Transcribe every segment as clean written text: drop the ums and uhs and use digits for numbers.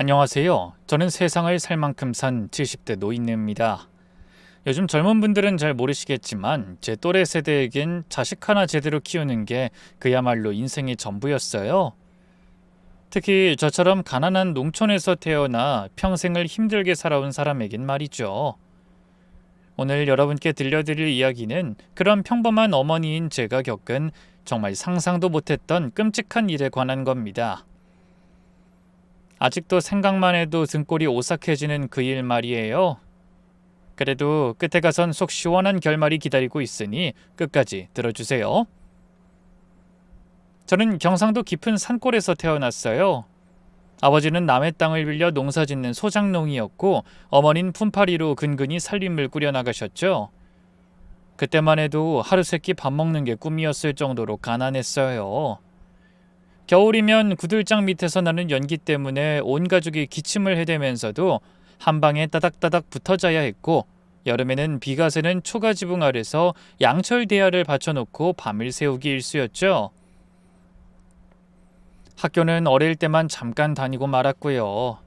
안녕하세요. 저는 세상을 살 만큼 산 70대 노인네입니다. 요즘 젊은 분들은 잘 모르시겠지만 제 또래 세대에겐 자식 하나 제대로 키우는 게 그야말로 인생의 전부였어요. 특히 저처럼 가난한 농촌에서 태어나 평생을 힘들게 살아온 사람에겐 말이죠. 오늘 여러분께 들려드릴 이야기는 그런 평범한 어머니인 제가 겪은 정말 상상도 못했던 끔찍한 일에 관한 겁니다. 아직도 생각만 해도 등골이 오싹해지는 그 일 말이에요. 그래도 끝에 가선 속 시원한 결말이 기다리고 있으니 끝까지 들어주세요. 저는 경상도 깊은 산골에서 태어났어요. 아버지는 남의 땅을 빌려 농사짓는 소작농이었고 어머니는 품팔이로 근근히 살림을 꾸려나가셨죠. 그때만 해도 하루 세끼 밥 먹는 게 꿈이었을 정도로 가난했어요. 겨울이면 구들장 밑에서 나는 연기 때문에 온 가족이 기침을 해대면서도 한 방에 따닥따닥 붙어 자야 했고, 여름에는 비가 새는 초가지붕 아래서 양철 대야를 받쳐놓고 밤을 새우기 일쑤였죠. 학교는 어릴 때만 잠깐 다니고 말았고요.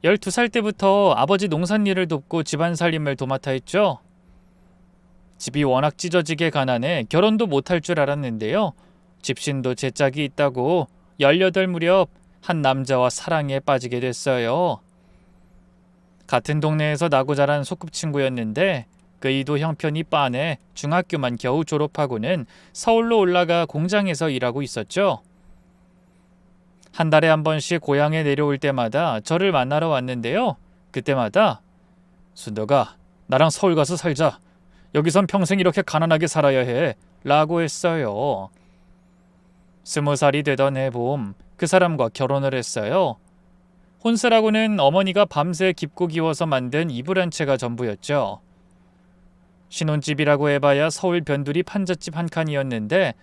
12살 때부터 아버지 농산일을 돕고 집안 살림을 도맡아 했죠. 집이 워낙 찢어지게 가난해 결혼도 못할 줄 알았는데요. 집신도 제 짝이 있다고 18 무렵 한 남자와 사랑에 빠지게 됐어요. 같은 동네에서 나고 자란 소꿉친구였는데 그이도 형편이 빤해 중학교만 겨우 졸업하고는 서울로 올라가 공장에서 일하고 있었죠. 한 달에 한 번씩 고향에 내려올 때마다 저를 만나러 왔는데요. 그때마다 순덕아, 나랑 서울 가서 살자. 여기선 평생 이렇게 가난하게 살아야 해. 라고 했어요. 20살이 되던 해봄 그 사람과 결혼을 했어요. 혼수라고는 어머니가 밤새 깊고 기워서 만든 이불 한 채가 전부였죠. 신혼집이라고 해봐야 서울 변두리 판잣집 한 칸이었는데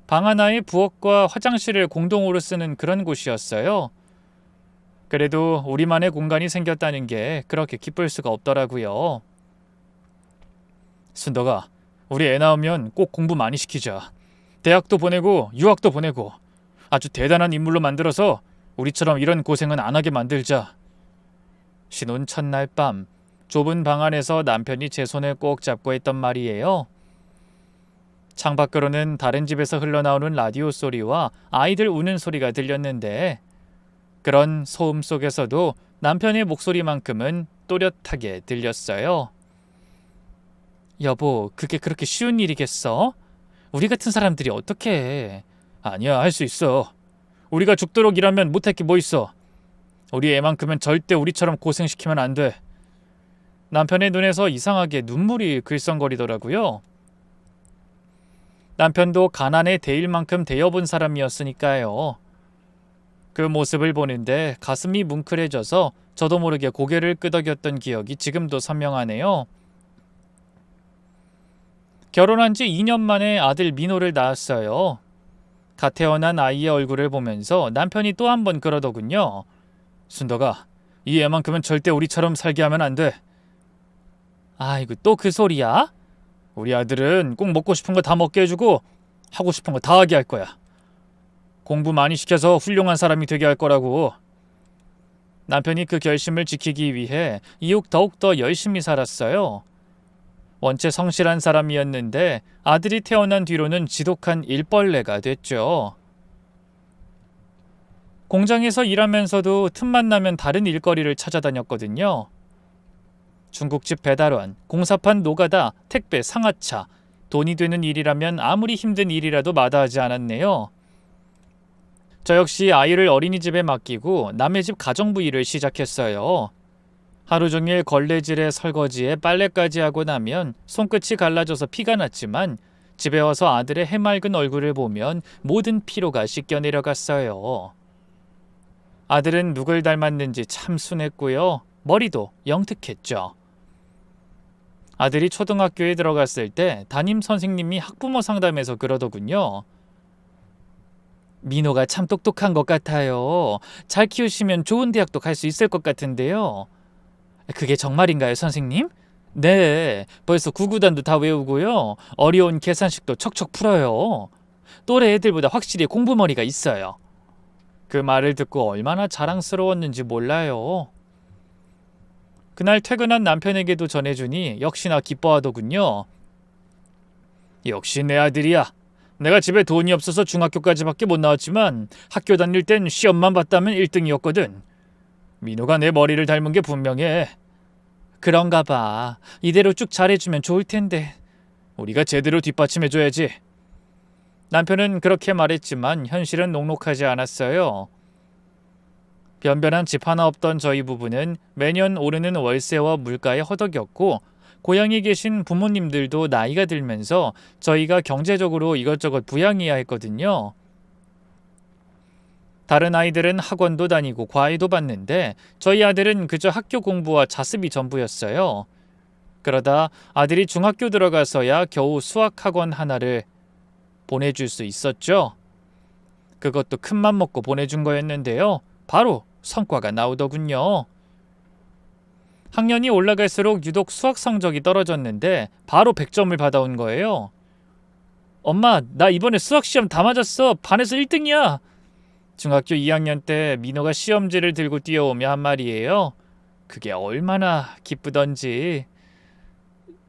방 하나에 부엌과 화장실을 공동으로 쓰는 그런 곳이었어요. 그래도 우리만의 공간이 생겼다는 게 그렇게 기쁠 수가 없더라고요. 순덕아, 우리 애 낳으면 꼭 공부 많이 시키자. 대학도 보내고 유학도 보내고 아주 대단한 인물로 만들어서 우리처럼 이런 고생은 안 하게 만들자. 신혼 첫날 밤 좁은 방 안에서 남편이 제 손을 꼭 잡고 했던 말이에요. 창밖으로는 다른 집에서 흘러나오는 라디오 소리와 아이들 우는 소리가 들렸는데 그런 소음 속에서도 남편의 목소리만큼은 또렷하게 들렸어요. 여보, 그게 그렇게 쉬운 일이겠어? 우리 같은 사람들이 어떻게 해? 아니야, 할 수 있어. 우리가 죽도록 일하면 못할 게 뭐 있어. 우리 애만큼은 절대 우리처럼 고생시키면 안 돼. 남편의 눈에서 이상하게 눈물이 글썽거리더라고요. 남편도 가난에 대일 만큼 대여본 사람이었으니까요. 그 모습을 보는데 가슴이 뭉클해져서 저도 모르게 고개를 끄덕였던 기억이 지금도 선명하네요. 결혼한 지 2년 만에 아들 민호를 낳았어요. 갓 태어난 아이의 얼굴을 보면서 남편이 또 한 번 그러더군요. 순덕아, 이 애만큼은 절대 우리처럼 살게 하면 안 돼. 아이고, 또 그 소리야? 우리 아들은 꼭 먹고 싶은 거 다 먹게 해주고 하고 싶은 거 다 하게 할 거야. 공부 많이 시켜서 훌륭한 사람이 되게 할 거라고. 남편이 그 결심을 지키기 위해 이후 더욱더 열심히 살았어요. 원체 성실한 사람이었는데 아들이 태어난 뒤로는 지독한 일벌레가 됐죠. 공장에서 일하면서도 틈만 나면 다른 일거리를 찾아다녔거든요. 중국집 배달원, 공사판 노가다, 택배, 상하차, 돈이 되는 일이라면 아무리 힘든 일이라도 마다하지 않았네요. 저 역시 아이를 어린이집에 맡기고 남의 집 가정부 일을 시작했어요. 하루 종일 걸레질에 설거지에 빨래까지 하고 나면 손끝이 갈라져서 피가 났지만 집에 와서 아들의 해맑은 얼굴을 보면 모든 피로가 씻겨 내려갔어요. 아들은 누굴 닮았는지 참 순했고요. 머리도 영특했죠. 아들이 초등학교에 들어갔을 때 담임 선생님이 학부모 상담에서 그러더군요. 민호가 참 똑똑한 것 같아요. 잘 키우시면 좋은 대학도 갈 수 있을 것 같은데요. 그게 정말인가요, 선생님? 네, 벌써 구구단도 다 외우고요. 어려운 계산식도 척척 풀어요. 또래 애들보다 확실히 공부머리가 있어요. 그 말을 듣고 얼마나 자랑스러웠는지 몰라요. 그날 퇴근한 남편에게도 전해주니 역시나 기뻐하더군요. 역시 내 아들이야. 내가 집에 돈이 없어서 중학교까지밖에 못 나왔지만 학교 다닐 땐 시험만 봤다면 1등이었거든. 민호가 내 머리를 닮은 게 분명해. 그런가 봐. 이대로 쭉 잘해주면 좋을 텐데. 우리가 제대로 뒷받침해줘야지. 남편은 그렇게 말했지만 현실은 녹록하지 않았어요. 변변한 집 하나 없던 저희 부부는 매년 오르는 월세와 물가에 허덕였고 고향에 계신 부모님들도 나이가 들면서 저희가 경제적으로 이것저것 부양해야 했거든요. 다른 아이들은 학원도 다니고 과외도 받는데 저희 아들은 그저 학교 공부와 자습이 전부였어요. 그러다 아들이 중학교 들어가서야 겨우 수학학원 하나를 보내줄 수 있었죠. 그것도 큰맘 먹고 보내준 거였는데요. 바로 성과가 나오더군요. 학년이 올라갈수록 유독 수학 성적이 떨어졌는데 바로 100점을 받아온 거예요. 엄마, 나 이번에 수학 시험 다 맞았어. 반에서 1등이야. 중학교 2학년 때 민호가 시험지를 들고 뛰어오며 한 말이에요. 그게 얼마나 기쁘던지.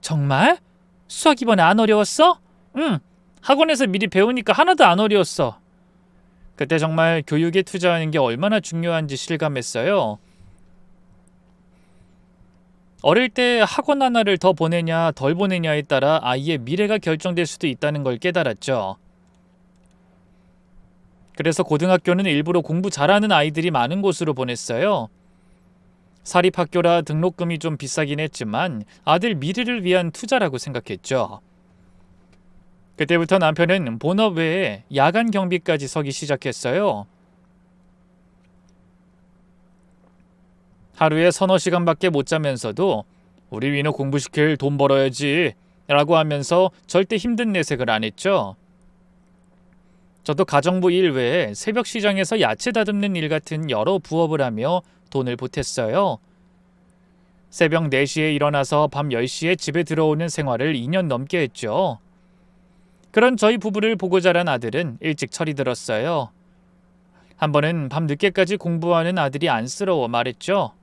정말? 수학 이번에 안 어려웠어? 응. 학원에서 미리 배우니까 하나도 안 어려웠어. 그때 정말 교육에 투자하는 게 얼마나 중요한지 실감했어요. 어릴 때 학원 하나를 더 보내냐 덜 보내냐에 따라 아이의 미래가 결정될 수도 있다는 걸 깨달았죠. 그래서 고등학교는 일부러 공부 잘하는 아이들이 많은 곳으로 보냈어요. 사립학교라 등록금이 좀 비싸긴 했지만 아들 미래를 위한 투자라고 생각했죠. 그때부터 남편은 본업 외에 야간 경비까지 서기 시작했어요. 하루에 서너 시간밖에 못 자면서도 우리 민호 공부시킬 돈 벌어야지 라고 하면서 절대 힘든 내색을 안 했죠. 저도 가정부 일 외에 새벽 시장에서 야채 다듬는 일 같은 여러 부업을 하며 돈을 보탰어요. 새벽 4시에 일어나서 밤 10시에 집에 들어오는 생활을 2년 넘게 했죠. 그런 저희 부부를 보고 자란 아들은 일찍 철이 들었어요. 한 번은 밤 늦게까지 공부하는 아들이 안쓰러워 말했죠.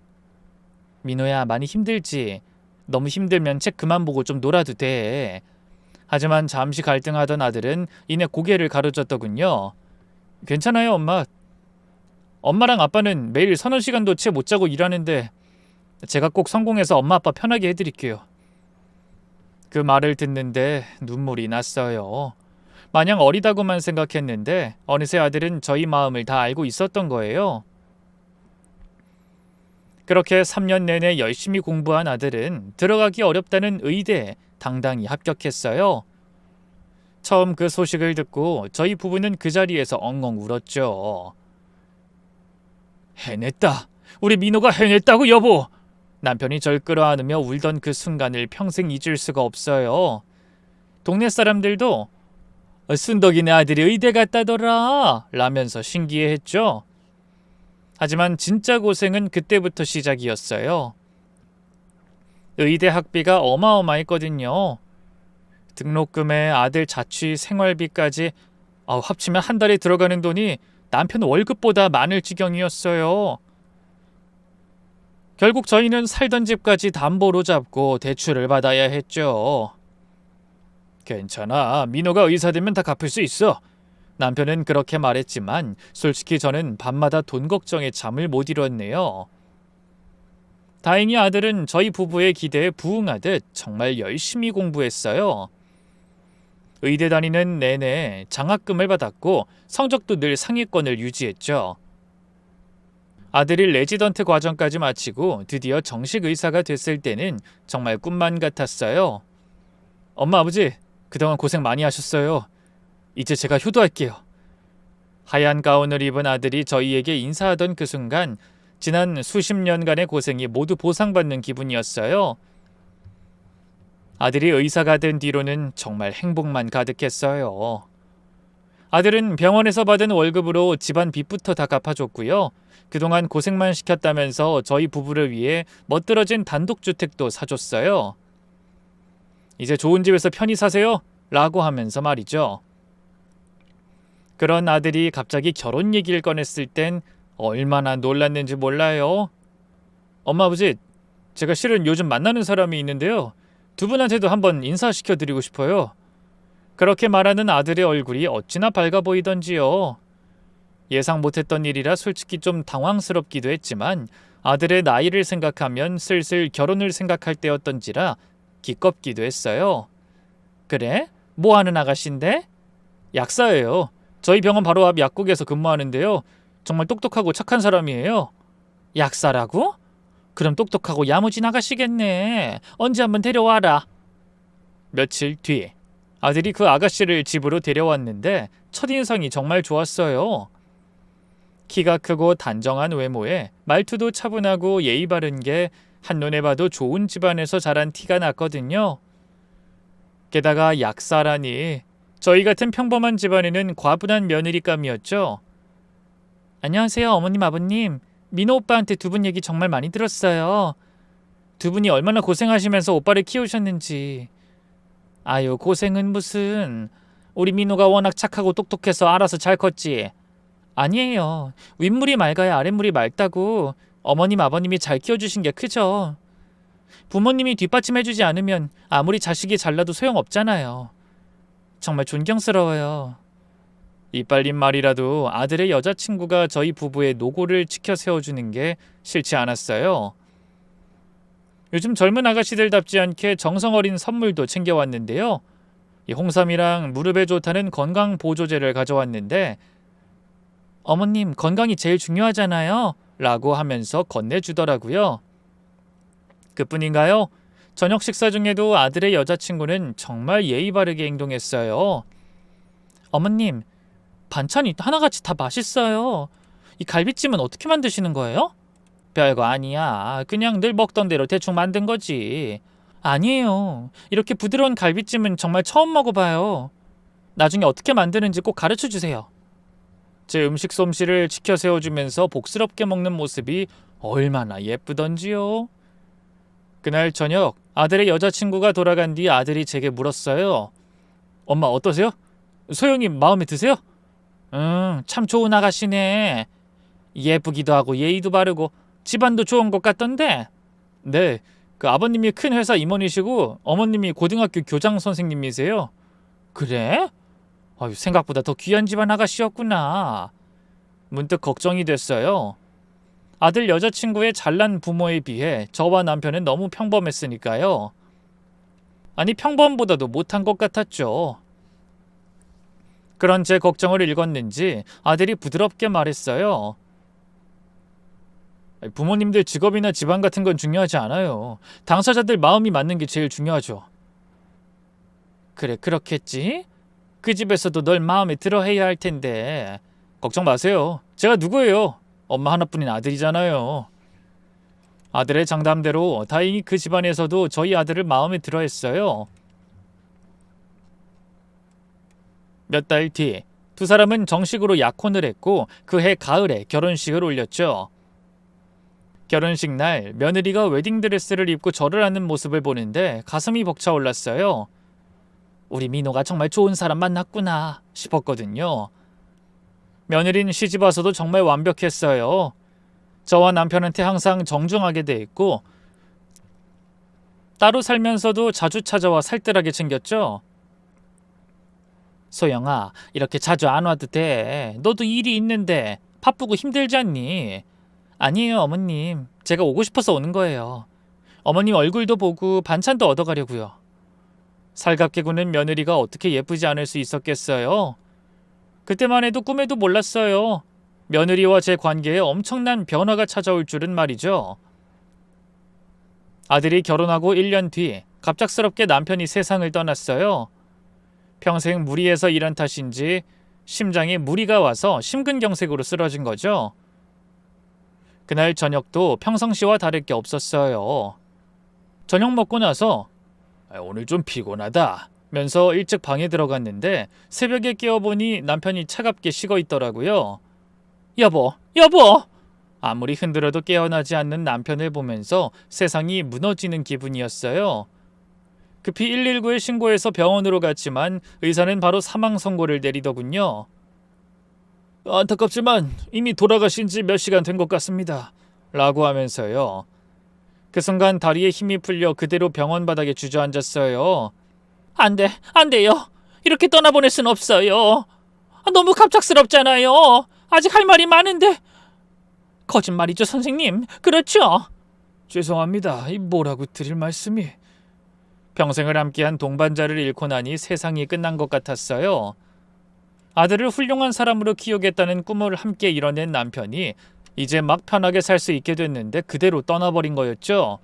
민호야, 많이 힘들지? 너무 힘들면 책 그만 보고 좀 놀아도 돼. 하지만 잠시 갈등하던 아들은 이내 고개를 가로젓더군요. 괜찮아요, 엄마. 엄마랑 아빠는 매일 서너 시간도 채 못 자고 일하는데 제가 꼭 성공해서 엄마 아빠 편하게 해드릴게요. 그 말을 듣는데 눈물이 났어요. 마냥 어리다고만 생각했는데 어느새 아들은 저희 마음을 다 알고 있었던 거예요. 그렇게 3년 내내 열심히 공부한 아들은 들어가기 어렵다는 의대에 당당히 합격했어요. 처음 그 소식을 듣고 저희 부부는 그 자리에서 엉엉 울었죠. 해냈다. 우리 민호가 해냈다고 여보. 남편이 절 끌어안으며 울던 그 순간을 평생 잊을 수가 없어요. 동네 사람들도 순덕이네 아들이 의대 갔다더라 라면서 신기해했죠. 하지만 진짜 고생은 그때부터 시작이었어요. 의대 학비가 어마어마했거든요. 등록금에 아들 자취 생활비까지 합치면 한 달에 들어가는 돈이 남편 월급보다 많을 지경이었어요. 결국 저희는 살던 집까지 담보로 잡고 대출을 받아야 했죠. 괜찮아. 민호가 의사 되면 다 갚을 수 있어. 남편은 그렇게 말했지만 솔직히 저는 밤마다 돈 걱정에 잠을 못 이뤘네요. 다행히 아들은 저희 부부의 기대에 부응하듯 정말 열심히 공부했어요. 의대 다니는 내내 장학금을 받았고 성적도 늘 상위권을 유지했죠. 아들이 레지던트 과정까지 마치고 드디어 정식 의사가 됐을 때는 정말 꿈만 같았어요. 엄마, 아버지, 그동안 고생 많이 하셨어요. 이제 제가 효도할게요. 하얀 가운을 입은 아들이 저희에게 인사하던 그 순간 지난 수십 년간의 고생이 모두 보상받는 기분이었어요. 아들이 의사가 된 뒤로는 정말 행복만 가득했어요. 아들은 병원에서 받은 월급으로 집안 빚부터 다 갚아줬고요. 그동안 고생만 시켰다면서 저희 부부를 위해 멋들어진 단독주택도 사줬어요. 이제 좋은 집에서 편히 사세요 라고 하면서 말이죠. 그런 아들이 갑자기 결혼 얘기를 꺼냈을 땐 얼마나 놀랐는지 몰라요. 엄마, 아버지, 제가 실은 요즘 만나는 사람이 있는데요. 두 분한테도 한번 인사시켜드리고 싶어요. 그렇게 말하는 아들의 얼굴이 어찌나 밝아 보이던지요. 예상 못했던 일이라 솔직히 좀 당황스럽기도 했지만 아들의 나이를 생각하면 슬슬 결혼을 생각할 때였던지라 기껍기도 했어요. 그래? 뭐 하는 아가씨인데? 약사예요. 저희 병원 바로 앞 약국에서 근무하는데요. 정말 똑똑하고 착한 사람이에요. 약사라고? 그럼 똑똑하고 야무진 아가씨겠네. 언제 한번 데려와라. 며칠 뒤 아들이 그 아가씨를 집으로 데려왔는데 첫인상이 정말 좋았어요. 키가 크고 단정한 외모에 말투도 차분하고 예의 바른 게 한눈에 봐도 좋은 집안에서 자란 티가 났거든요. 게다가 약사라니 저희 같은 평범한 집안에는 과분한 며느리감이었죠. 안녕하세요, 어머님, 아버님. 민호 오빠한테 두 분 얘기 정말 많이 들었어요. 두 분이 얼마나 고생하시면서 오빠를 키우셨는지. 아유, 고생은 무슨. 우리 민호가 워낙 착하고 똑똑해서 알아서 잘 컸지. 아니에요. 윗물이 맑아야 아랫물이 맑다고. 어머님, 아버님이 잘 키워주신 게 크죠. 부모님이 뒷받침해주지 않으면 아무리 자식이 잘나도 소용없잖아요. 정말 존경스러워요. 이빨린 말이라도 아들의 여자친구가 저희 부부의 노고를 지켜 세워주는 게 싫지 않았어요. 요즘 젊은 아가씨들답지 않게 정성 어린 선물도 챙겨왔는데요. 이 홍삼이랑 무릎에 좋다는 건강 보조제를 가져왔는데 어머님, 건강이 제일 중요하잖아요. 라고 하면서 건네주더라고요. 그뿐인가요? 저녁 식사 중에도 아들의 여자친구는 정말 예의 바르게 행동했어요. 어머님, 반찬이 하나같이 다 맛있어요. 이 갈비찜은 어떻게 만드시는 거예요? 별거 아니야. 그냥 늘 먹던 대로 대충 만든 거지. 아니에요. 이렇게 부드러운 갈비찜은 정말 처음 먹어봐요. 나중에 어떻게 만드는지 꼭 가르쳐 주세요. 제 음식 솜씨를 지켜 세워주면서 복스럽게 먹는 모습이 얼마나 예쁘던지요. 그날 저녁 아들의 여자친구가 돌아간 뒤 아들이 제게 물었어요. 엄마, 어떠세요? 소영이 마음에 드세요? 참 좋은 아가씨네. 예쁘기도 하고 예의도 바르고 집안도 좋은 것 같던데. 네, 그 아버님이 큰 회사 임원이시고 어머님이 고등학교 교장 선생님이세요. 그래? 아유, 생각보다 더 귀한 집안 아가씨였구나. 문득 걱정이 됐어요. 아들 여자친구의 잘난 부모에 비해 저와 남편은 너무 평범했으니까요. 아니, 평범보다도 못한 것 같았죠. 그런 제 걱정을 읽었는지 아들이 부드럽게 말했어요. 부모님들 직업이나 집안 같은 건 중요하지 않아요. 당사자들 마음이 맞는 게 제일 중요하죠. 그래, 그렇겠지? 그 집에서도 널 마음에 들어 해야 할 텐데. 걱정 마세요. 제가 누구예요? 엄마 하나뿐인 아들이잖아요. 아들의 장담대로 다행히 그 집안에서도 저희 아들을 마음에 들어 했어요. 몇 달 뒤 두 사람은 정식으로 약혼을 했고 그해 가을에 결혼식을 올렸죠. 결혼식 날 며느리가 웨딩드레스를 입고 절을 하는 모습을 보는데 가슴이 벅차올랐어요. 우리 민호가 정말 좋은 사람 만났구나 싶었거든요. 며느리는 시집 와서도 정말 완벽했어요. 저와 남편한테 항상 정중하게 대했고 따로 살면서도 자주 찾아와 살뜰하게 챙겼죠. 소영아, 이렇게 자주 안 와도 돼. 너도 일이 있는데 바쁘고 힘들지 않니? 아니에요, 어머님. 제가 오고 싶어서 오는 거예요. 어머님 얼굴도 보고 반찬도 얻어가려고요. 살갑게 구는 며느리가 어떻게 예쁘지 않을 수 있었겠어요? 그때만 해도 꿈에도 몰랐어요. 며느리와 제 관계에 엄청난 변화가 찾아올 줄은 말이죠. 아들이 결혼하고 1년 뒤 갑작스럽게 남편이 세상을 떠났어요. 평생 무리해서 일한 탓인지 심장에 무리가 와서 심근경색으로 쓰러진 거죠. 그날 저녁도 평상시와 다를 게 없었어요. 저녁 먹고 나서 오늘 좀 피곤하다 면서 일찍 방에 들어갔는데 새벽에 깨어보니 남편이 차갑게 식어 있더라고요. 여보! 아무리 흔들어도 깨어나지 않는 남편을 보면서 세상이 무너지는 기분이었어요. 급히 119에 신고해서 병원으로 갔지만 의사는 바로 사망 선고를 내리더군요. 안타깝지만 이미 돌아가신 지 몇 시간 된 것 같습니다. 라고 하면서요. 그 순간 다리에 힘이 풀려 그대로 병원 바닥에 주저앉았어요. 안 돼, 안 돼요. 이렇게 떠나보낼 순 없어요. 너무 갑작스럽잖아요. 아직 할 말이 많은데. 거짓말이죠, 선생님. 그렇죠? 죄송합니다. 뭐라고 드릴 말씀이. 평생을 함께한 동반자를 잃고 나니 세상이 끝난 것 같았어요. 아들을 훌륭한 사람으로 키우겠다는 꿈을 함께 이뤄낸 남편이 이제 막 편하게 살 수 있게 됐는데 그대로 떠나버린 거였죠.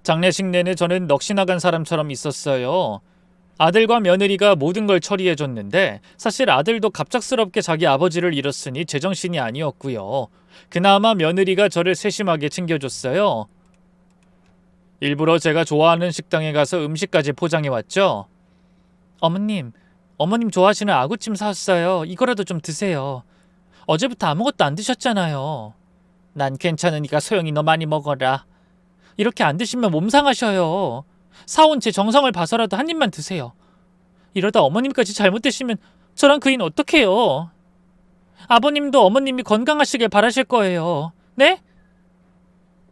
장례식 내내 저는 넋이 나간 사람처럼 있었어요. 아들과 며느리가 모든 걸 처리해줬는데 사실 아들도 갑작스럽게 자기 아버지를 잃었으니 제정신이 아니었고요. 그나마 며느리가 저를 세심하게 챙겨줬어요. 일부러 제가 좋아하는 식당에 가서 음식까지 포장해왔죠. 어머님 좋아하시는 아구찜 사왔어요. 이거라도 좀 드세요. 어제부터 아무것도 안 드셨잖아요. 난 괜찮으니까 소영이 너 많이 먹어라. 이렇게 안 드시면 몸 상하셔요. 사온 제 정성을 봐서라도 한 입만 드세요. 이러다 어머님까지 잘못 드시면 저랑 그인 어떡해요. 아버님도 어머님이 건강하시길 바라실 거예요. 네?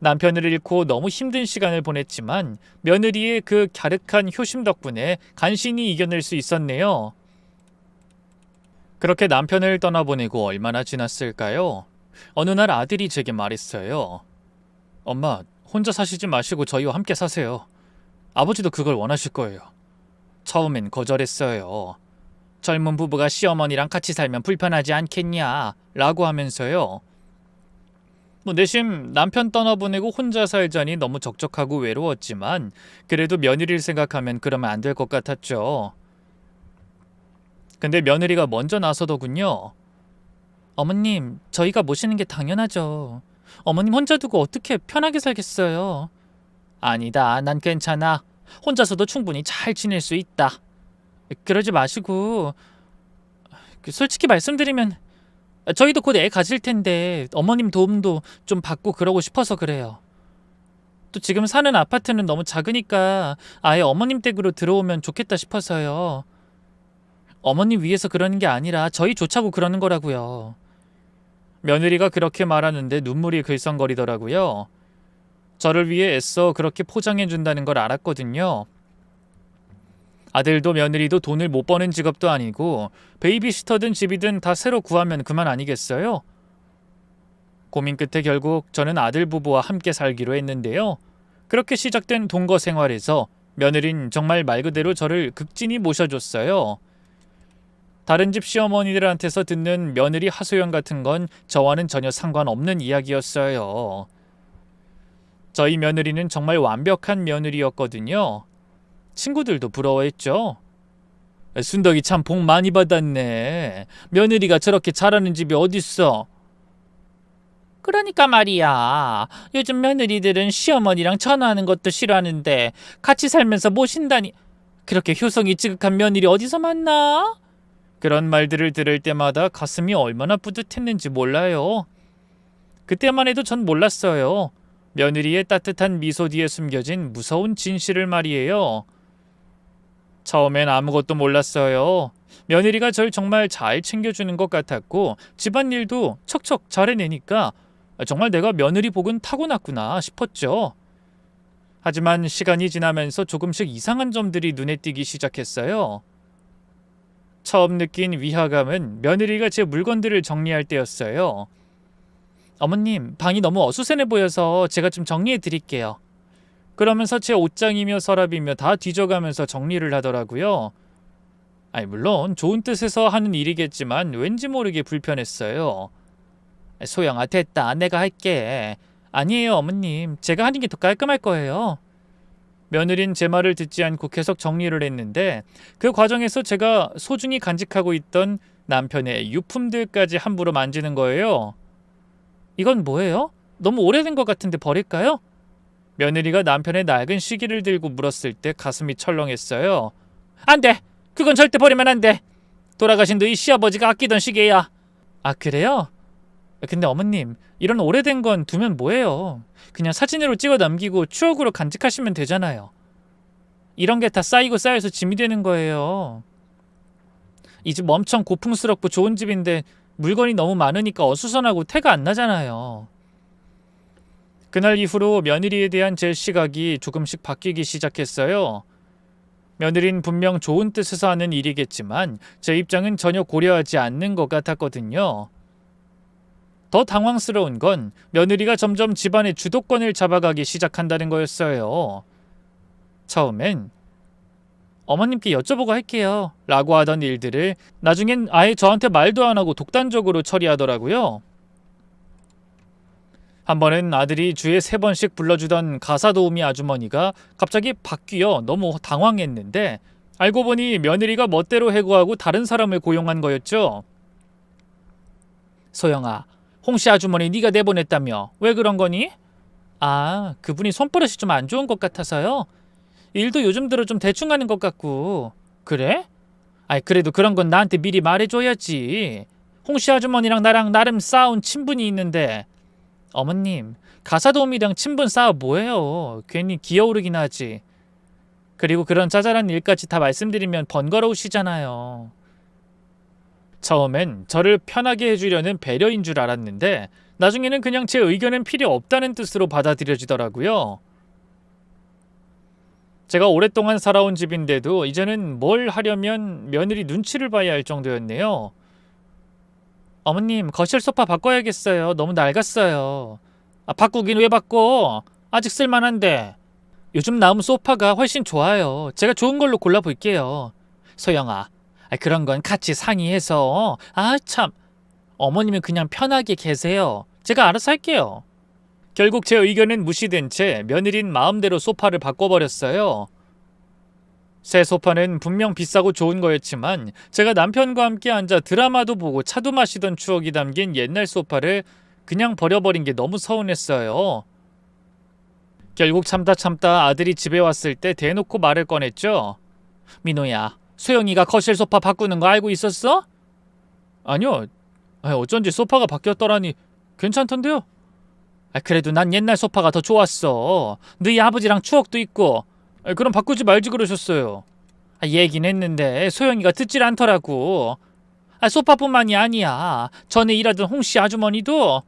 남편을 잃고 너무 힘든 시간을 보냈지만 며느리의 그 갸륵한 효심 덕분에 간신히 이겨낼 수 있었네요. 그렇게 남편을 떠나보내고 얼마나 지났을까요? 어느 날 아들이 제게 말했어요. 엄마, 혼자 사시지 마시고 저희와 함께 사세요. 아버지도 그걸 원하실 거예요. 처음엔 거절했어요. 젊은 부부가 시어머니랑 같이 살면 불편하지 않겠냐 라고 하면서요. 내심 남편 떠나보내고 혼자 살자니 너무 적적하고 외로웠지만 그래도 며느리를 생각하면 그러면 안 될 것 같았죠. 근데 며느리가 먼저 나서더군요. 어머님, 저희가 모시는 게 당연하죠. 어머님 혼자 두고 어떻게 편하게 살겠어요. 아니다, 난 괜찮아. 혼자서도 충분히 잘 지낼 수 있다. 그러지 마시고 솔직히 말씀드리면 저희도 곧 애 가질 텐데 어머님 도움도 좀 받고 그러고 싶어서 그래요. 또 지금 사는 아파트는 너무 작으니까 아예 어머님 댁으로 들어오면 좋겠다 싶어서요. 어머님 위해서 그러는 게 아니라 저희 좋자고 그러는 거라고요. 며느리가 그렇게 말하는데 눈물이 글썽거리더라고요. 저를 위해 애써 그렇게 포장해 준다는 걸 알았거든요. 아들도 며느리도 돈을 못 버는 직업도 아니고 베이비시터든 집이든 다 새로 구하면 그만 아니겠어요? 고민 끝에 결국 저는 아들 부부와 함께 살기로 했는데요. 그렇게 시작된 동거 생활에서 며느린 정말 말 그대로 저를 극진히 모셔줬어요. 다른 집 시어머니들한테서 듣는 며느리 하소연 같은 건 저와는 전혀 상관없는 이야기였어요. 저희 며느리는 정말 완벽한 며느리였거든요. 친구들도 부러워했죠. 순덕이 참 복 많이 받았네. 며느리가 저렇게 잘하는 집이 어딨어. 그러니까 말이야. 요즘 며느리들은 시어머니랑 전화하는 것도 싫어하는데 같이 살면서 모신다니. 그렇게 효성이 지극한 며느리 어디서 만나? 그런 말들을 들을 때마다 가슴이 얼마나 뿌듯했는지 몰라요. 그때만 해도 전 몰랐어요. 며느리의 따뜻한 미소 뒤에 숨겨진 무서운 진실을 말이에요. 처음엔 아무것도 몰랐어요. 며느리가 절 정말 잘 챙겨주는 것 같았고 집안일도 척척 잘해내니까 정말 내가 며느리 복은 타고났구나 싶었죠. 하지만 시간이 지나면서 조금씩 이상한 점들이 눈에 띄기 시작했어요. 처음 느낀 위화감은 며느리가 제 물건들을 정리할 때였어요. 어머님, 방이 너무 어수선해 보여서 제가 좀 정리해 드릴게요. 그러면서 제 옷장이며 서랍이며 다 뒤져가면서 정리를 하더라고요. 물론 좋은 뜻에서 하는 일이겠지만 왠지 모르게 불편했어요. 소영아, 됐다. 내가 할게. 아니에요, 어머님. 제가 하는 게 더 깔끔할 거예요. 며느린 제 말을 듣지 않고 계속 정리를 했는데 그 과정에서 제가 소중히 간직하고 있던 남편의 유품들까지 함부로 만지는 거예요. 이건 뭐예요? 너무 오래된 것 같은데 버릴까요? 며느리가 남편의 낡은 시계를 들고 물었을 때 가슴이 철렁했어요. 안 돼! 그건 절대 버리면 안 돼! 돌아가신 너희 시아버지가 아끼던 시계야. 아, 그래요? 근데 어머님, 이런 오래된 건 두면 뭐해요? 그냥 사진으로 찍어 남기고 추억으로 간직하시면 되잖아요. 이런 게 다 쌓이고 쌓여서 짐이 되는 거예요. 이 집 엄청 고풍스럽고 좋은 집인데 물건이 너무 많으니까 어수선하고 태가 안 나잖아요. 그날 이후로 며느리에 대한 제 시각이 조금씩 바뀌기 시작했어요. 며느린 분명 좋은 뜻에서 하는 일이겠지만 제 입장은 전혀 고려하지 않는 것 같았거든요. 더 당황스러운 건 며느리가 점점 집안의 주도권을 잡아가기 시작한다는 거였어요. 처음엔 어머님께 여쭤보고 할게요 라고 하던 일들을 나중엔 아예 저한테 말도 안 하고 독단적으로 처리하더라고요. 한 번은 아들이 주에 3번씩 불러주던 가사도우미 아주머니가 갑자기 바뀌어 너무 당황했는데 알고 보니 며느리가 멋대로 해고하고 다른 사람을 고용한 거였죠. 소영아, 홍씨 아주머니 네가 내보냈다며 왜 그런 거니? 아, 그분이 손버릇이 좀 안 좋은 것 같아서요. 일도 요즘 들어 좀 대충 하는 것 같고. 그래? 아이, 그래도 그런 건 나한테 미리 말해줘야지. 홍씨 아주머니랑 나랑 나름 쌓아온 친분이 있는데. 어머님, 가사도우미랑 친분 쌓아 뭐예요? 괜히 기어오르긴 하지. 그리고 그런 짜잘한 일까지 다 말씀드리면 번거로우시잖아요. 처음엔 저를 편하게 해주려는 배려인 줄 알았는데 나중에는 그냥 제 의견은 필요 없다는 뜻으로 받아들여지더라고요. 제가 오랫동안 살아온 집인데도 이제는 뭘 하려면 며느리 눈치를 봐야 할 정도였네요. 어머님, 거실 소파 바꿔야겠어요. 너무 낡았어요. 아, 바꾸긴 왜 바꿔? 아직 쓸만한데. 요즘 나온 소파가 훨씬 좋아요. 제가 좋은 걸로 골라볼게요. 소영아, 그런 건 같이 상의해서. 아, 참. 어머님은 그냥 편하게 계세요. 제가 알아서 할게요. 결국 제 의견은 무시된 채 며느린 마음대로 소파를 바꿔버렸어요. 새 소파는 분명 비싸고 좋은 거였지만 제가 남편과 함께 앉아 드라마도 보고 차도 마시던 추억이 담긴 옛날 소파를 그냥 버려버린 게 너무 서운했어요. 결국 참다 아들이 집에 왔을 때 대놓고 말을 꺼냈죠. 민호야, 소영이가 거실 소파 바꾸는 거 알고 있었어? 아니요. 어쩐지 소파가 바뀌었더라니 괜찮던데요. 그래도 난 옛날 소파가 더 좋았어. 너희 아버지랑 추억도 있고. 그럼 바꾸지 말지 그러셨어요. 얘긴 했는데 소영이가 듣질 않더라고. 소파뿐만이 아니야. 전에 일하던 홍씨 아주머니도.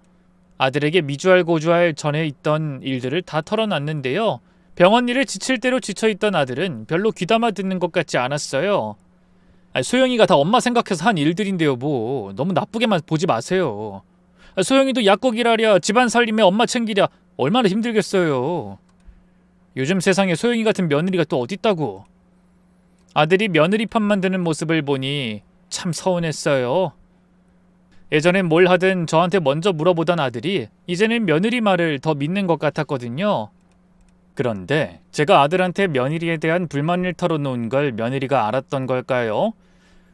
아들에게 미주알 고주알 전에 있던 일들을 다 털어놨는데요. 병원 일에 지칠 대로 지쳐있던 아들은 별로 귀담아 듣는 것 같지 않았어요. 소영이가 다 엄마 생각해서 한 일들인데요. 뭐 너무 나쁘게만 보지 마세요. 소영이도 약국 일하랴 집안 살림에 엄마 챙기랴 얼마나 힘들겠어요. 요즘 세상에 소영이 같은 며느리가 또 어딨다고. 아들이 며느리 편 만드는 모습을 보니 참 서운했어요. 예전엔 뭘 하든 저한테 먼저 물어보던 아들이 이제는 며느리 말을 더 믿는 것 같았거든요. 그런데 제가 아들한테 며느리에 대한 불만을 털어놓은 걸 며느리가 알았던 걸까요?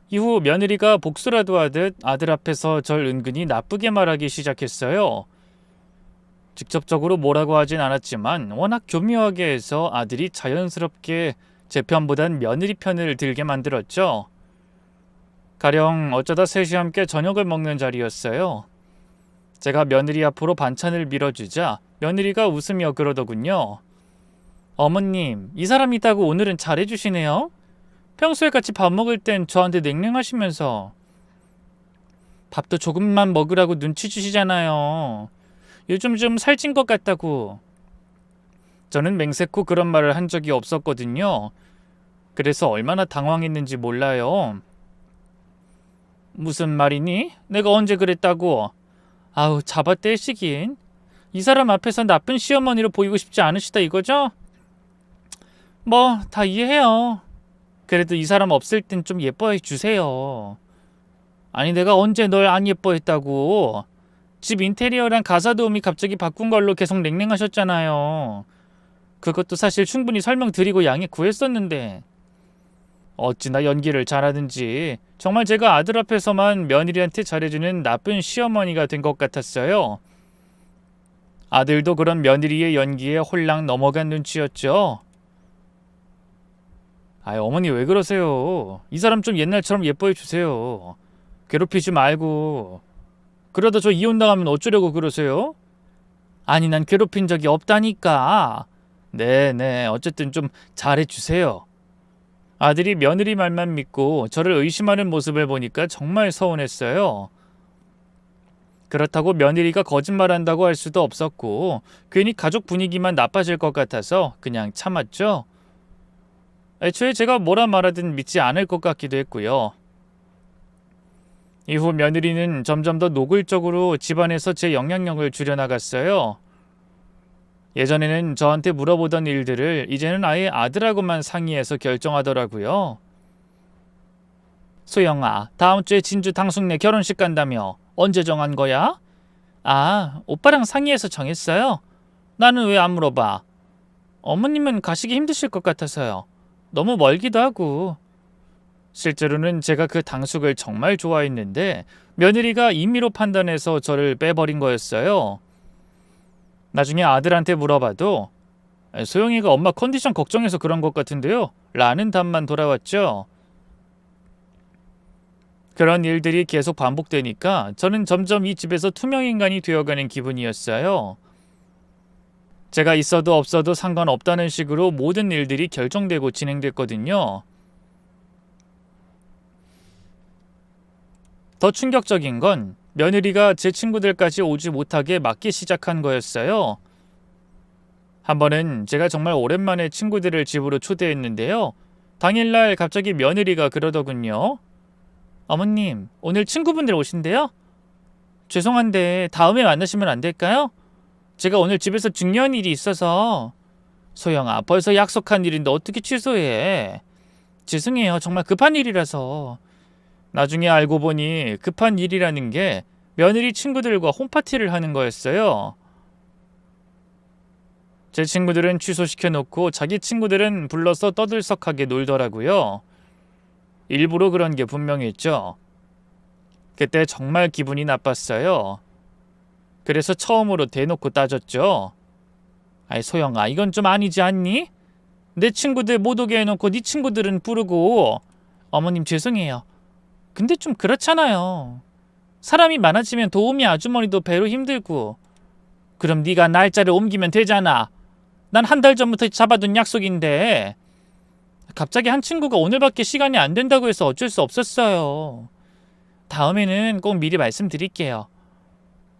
이후 며느리가 복수라도 하듯 아들 앞에서 절 은근히 나쁘게 말하기 시작했어요. 직접적으로 뭐라고 하진 않았지만 워낙 교묘하게 해서 아들이 자연스럽게 제 편보단 며느리 편을 들게 만들었죠. 가령 어쩌다 셋이 함께 저녁을 먹는 자리였어요. 제가 며느리 앞으로 반찬을 밀어주자 며느리가 웃으며 그러더군요. 어머님, 이 사람 있다고 오늘은 잘해주시네요. 평소에 같이 밥 먹을 땐 저한테 냉랭하시면서. 밥도 조금만 먹으라고 눈치 주시잖아요. 요즘 좀 살찐 것 같다고. 저는 맹세코 그런 말을 한 적이 없었거든요. 그래서 얼마나 당황했는지 몰라요. 무슨 말이니? 내가 언제 그랬다고? 아우, 잡아떼시긴. 이 사람 앞에서 나쁜 시어머니로 보이고 싶지 않으시다 이거죠? 뭐 다 이해해요. 그래도 이 사람 없을 땐 좀 예뻐해 주세요. 아니, 내가 언제 널 안 예뻐했다고. 집 인테리어랑 가사도우미 갑자기 바꾼 걸로 계속 냉랭하셨잖아요. 그것도 사실 충분히 설명드리고 양해 구했었는데. 어찌나 연기를 잘하든지 정말 제가 아들 앞에서만 며느리한테 잘해주는 나쁜 시어머니가 된 것 같았어요. 아들도 그런 며느리의 연기에 홀랑 넘어간 눈치였죠. 어머니 왜 그러세요? 이 사람 좀 옛날처럼 예뻐해 주세요. 괴롭히지 말고. 그러다 저 이혼당하면 어쩌려고 그러세요? 아니, 난 괴롭힌 적이 없다니까. 네네, 어쨌든 좀 잘해주세요. 아들이 며느리 말만 믿고 저를 의심하는 모습을 보니까 정말 서운했어요. 그렇다고 며느리가 거짓말한다고 할 수도 없었고 괜히 가족 분위기만 나빠질 것 같아서 그냥 참았죠. 애초에 제가 뭐라 말하든 믿지 않을 것 같기도 했고요. 이후 며느리는 점점 더 노골적으로 집안에서 제 영향력을 줄여나갔어요. 예전에는 저한테 물어보던 일들을 이제는 아예 아들하고만 상의해서 결정하더라고요. 소영아, 다음 주에 진주 당숙네 결혼식 간다며. 언제 정한 거야? 아, 오빠랑 상의해서 정했어요. 나는 왜 안 물어봐? 어머님은 가시기 힘드실 것 같아서요. 너무 멀기도 하고. 실제로는 제가 그 당숙을 정말 좋아했는데 며느리가 임의로 판단해서 저를 빼버린 거였어요. 나중에 아들한테 물어봐도 소영이가 엄마 컨디션 걱정해서 그런 것 같은데요? 라는 답만 돌아왔죠. 그런 일들이 계속 반복되니까 저는 점점 이 집에서 투명인간이 되어가는 기분이었어요. 제가 있어도 없어도 상관없다는 식으로 모든 일들이 결정되고 진행됐거든요. 더 충격적인 건 며느리가 제 친구들까지 오지 못하게 막기 시작한 거였어요. 한 번은 제가 정말 오랜만에 친구들을 집으로 초대했는데요. 당일날 갑자기 며느리가 그러더군요. 어머님, 오늘 친구분들 오신대요? 죄송한데 다음에 만나시면 안 될까요? 제가 오늘 집에서 중요한 일이 있어서. 소영아, 벌써 약속한 일인데 어떻게 취소해? 죄송해요. 정말 급한 일이라서. 나중에 알고 보니 급한 일이라는 게 며느리 친구들과 홈파티를 하는 거였어요. 제 친구들은 취소시켜놓고 자기 친구들은 불러서 떠들썩하게 놀더라고요. 일부러 그런 게 분명했죠. 그때 정말 기분이 나빴어요. 그래서 처음으로 대놓고 따졌죠. 아이 소영아, 이건 좀 아니지 않니? 내 친구들 못 오게 해놓고 네 친구들은 부르고. 어머님 죄송해요. 근데 좀 그렇잖아요. 사람이 많아지면 도우미 아주머니도 배로 힘들고. 그럼 네가 날짜를 옮기면 되잖아. 난 한 달 전부터 잡아둔 약속인데. 갑자기 한 친구가 오늘밖에 시간이 안 된다고 해서 어쩔 수 없었어요. 다음에는 꼭 미리 말씀드릴게요.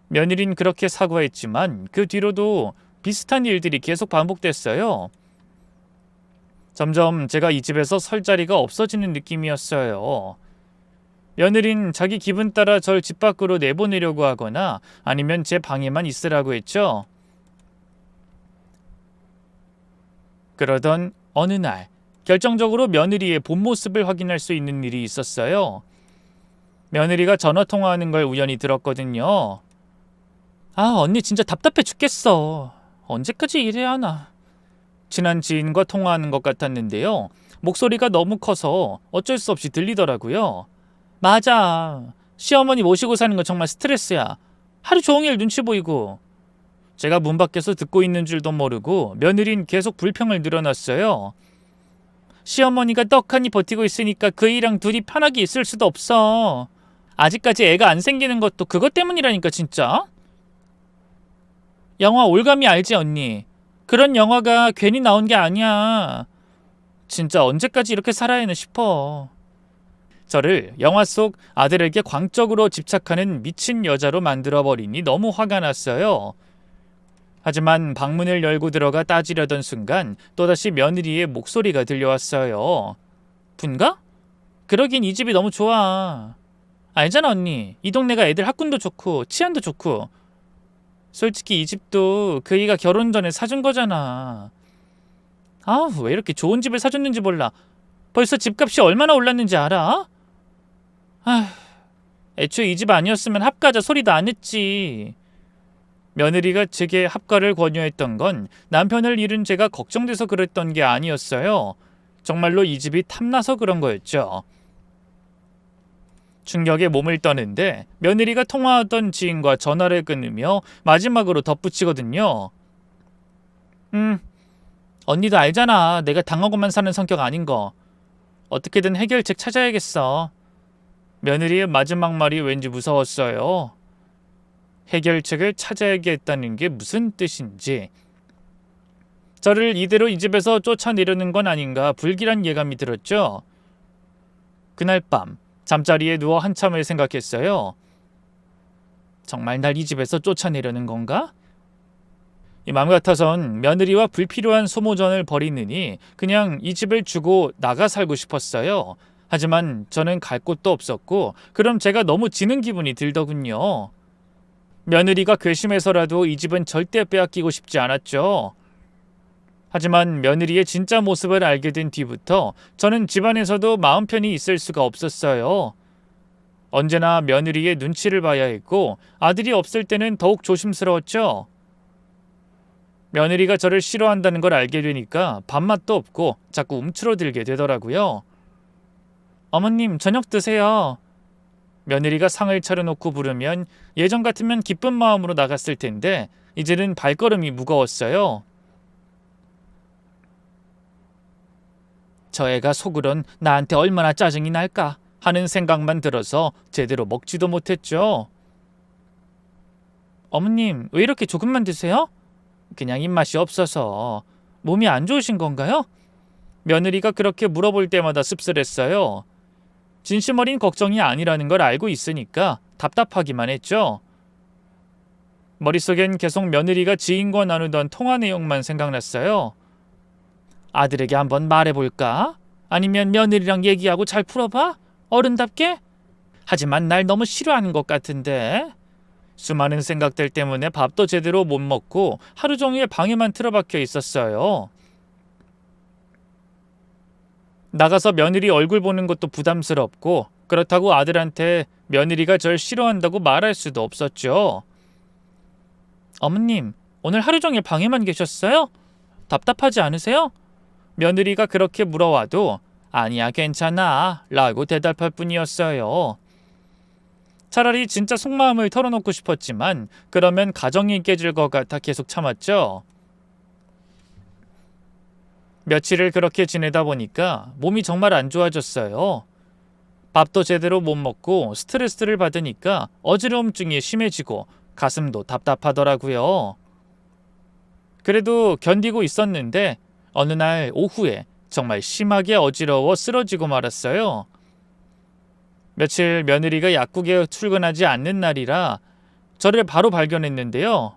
며느린 그렇게 사과했지만 그 뒤로도 비슷한 일들이 계속 반복됐어요. 점점 제가 이 집에서 설 자리가 없어지는 느낌이었어요. 며느린 자기 기분 따라 절 집 밖으로 내보내려고 하거나 아니면 제 방에만 있으라고 했죠. 그러던 어느 날 결정적으로 며느리의 본 모습을 확인할 수 있는 일이 있었어요. 며느리가 전화 통화하는 걸 우연히 들었거든요. 아, 언니 진짜 답답해 죽겠어. 언제까지 일해야 하나. 친한 지인과 통화하는 것 같았는데요. 목소리가 너무 커서 어쩔 수 없이 들리더라고요. 맞아. 시어머니 모시고 사는 거 정말 스트레스야. 하루 종일 눈치 보이고. 제가 문 밖에서 듣고 있는 줄도 모르고 며느린 계속 불평을 늘어놨어요. 시어머니가 떡하니 버티고 있으니까 그 애랑 둘이 편하게 있을 수도 없어. 아직까지 애가 안 생기는 것도 그것 때문이라니까 진짜. 영화 올가미 알지 언니? 그런 영화가 괜히 나온 게 아니야. 진짜 언제까지 이렇게 살아야 하나 싶어. 저를 영화 속 아들에게 광적으로 집착하는 미친 여자로 만들어버리니 너무 화가 났어요. 하지만 방문을 열고 들어가 따지려던 순간 또다시 며느리의 목소리가 들려왔어요. 분가? 그러긴 이 집이 너무 좋아. 알잖아 언니. 이 동네가 애들 학군도 좋고 치안도 좋고. 솔직히 이 집도 그이가 결혼 전에 사준 거잖아. 아, 왜 이렇게 좋은 집을 사줬는지 몰라. 벌써 집값이 얼마나 올랐는지 알아? 아휴, 애초에 이 집 아니었으면 합가자 소리도 안 했지. 며느리가 제게 합가를 권유했던 건 남편을 잃은 제가 걱정돼서 그랬던 게 아니었어요. 정말로 이 집이 탐나서 그런 거였죠. 충격에 몸을 떠는데 며느리가 통화하던 지인과 전화를 끊으며 마지막으로 덧붙이거든요. 언니도 알잖아. 내가 당하고만 사는 성격 아닌 거. 어떻게든 해결책 찾아야겠어. 며느리의 마지막 말이 왠지 무서웠어요. 해결책을 찾아야겠다는 게 무슨 뜻인지. 저를 이대로 이 집에서 쫓아내려는 건 아닌가 불길한 예감이 들었죠. 그날 밤 잠자리에 누워 한참을 생각했어요. 정말 날 이 집에서 쫓아내려는 건가? 이 맘 같아선 며느리와 불필요한 소모전을 벌이느니 그냥 이 집을 주고 나가 살고 싶었어요. 하지만 저는 갈 곳도 없었고 그럼 제가 너무 지는 기분이 들더군요. 며느리가 괘씸해서라도 이 집은 절대 빼앗기고 싶지 않았죠. 하지만 며느리의 진짜 모습을 알게 된 뒤부터 저는 집안에서도 마음 편히 있을 수가 없었어요. 언제나 며느리의 눈치를 봐야 했고 아들이 없을 때는 더욱 조심스러웠죠. 며느리가 저를 싫어한다는 걸 알게 되니까 밥맛도 없고 자꾸 움츠러들게 되더라고요. 어머님, 저녁 드세요. 며느리가 상을 차려놓고 부르면 예전 같으면 기쁜 마음으로 나갔을 텐데 이제는 발걸음이 무거웠어요. 저 애가 속으론 나한테 얼마나 짜증이 날까 하는 생각만 들어서 제대로 먹지도 못했죠. 어머님, 왜 이렇게 조금만 드세요? 그냥 입맛이 없어서. 몸이 안 좋으신 건가요? 며느리가 그렇게 물어볼 때마다 씁쓸했어요. 진심 어린 걱정이 아니라는 걸 알고 있으니까 답답하기만 했죠. 머릿속엔 계속 며느리가 지인과 나누던 통화 내용만 생각났어요. 아들에게 한번 말해볼까? 아니면 며느리랑 얘기하고 잘 풀어봐? 어른답게? 하지만 날 너무 싫어하는 것 같은데. 수많은 생각들 때문에 밥도 제대로 못 먹고 하루 종일 방에만 틀어박혀 있었어요. 나가서 며느리 얼굴 보는 것도 부담스럽고 그렇다고 아들한테 며느리가 절 싫어한다고 말할 수도 없었죠. 어머님, 오늘 하루 종일 방에만 계셨어요? 답답하지 않으세요? 며느리가 그렇게 물어와도 아니야 괜찮아 라고 대답할 뿐이었어요. 차라리 진짜 속마음을 털어놓고 싶었지만 그러면 가정이 깨질 것 같아 계속 참았죠. 며칠을 그렇게 지내다 보니까 몸이 정말 안 좋아졌어요. 밥도 제대로 못 먹고 스트레스를 받으니까 어지러움증이 심해지고 가슴도 답답하더라고요. 그래도 견디고 있었는데 어느 날 오후에 정말 심하게 어지러워 쓰러지고 말았어요. 며칠 며느리가 약국에 출근하지 않는 날이라 저를 바로 발견했는데요.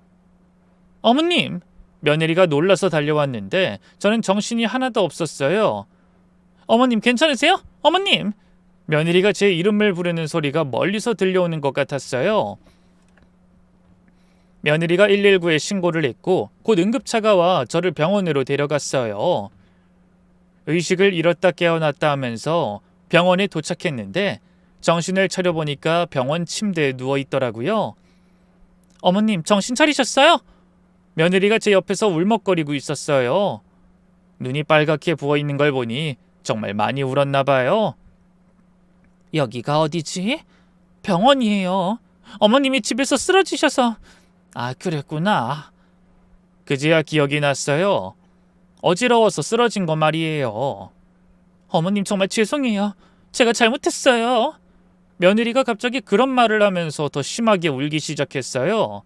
어머님! 며느리가 놀라서 달려왔는데 저는 정신이 하나도 없었어요. 어머님 괜찮으세요? 어머님! 며느리가 제 이름을 부르는 소리가 멀리서 들려오는 것 같았어요. 며느리가 119에 신고를 했고 곧 응급차가 와 저를 병원으로 데려갔어요. 의식을 잃었다 깨어났다 하면서 병원에 도착했는데 정신을 차려보니까 병원 침대에 누워있더라고요. 어머님 정신 차리셨어요? 며느리가 제 옆에서 울먹거리고 있었어요. 눈이 빨갛게 부어있는 걸 보니 정말 많이 울었나 봐요. 여기가 어디지? 병원이에요. 어머님이 집에서 쓰러지셔서. 아, 그랬구나. 그제야 기억이 났어요. 어지러워서 쓰러진 거 말이에요. 어머님 정말 죄송해요. 제가 잘못했어요. 며느리가 갑자기 그런 말을 하면서 더 심하게 울기 시작했어요.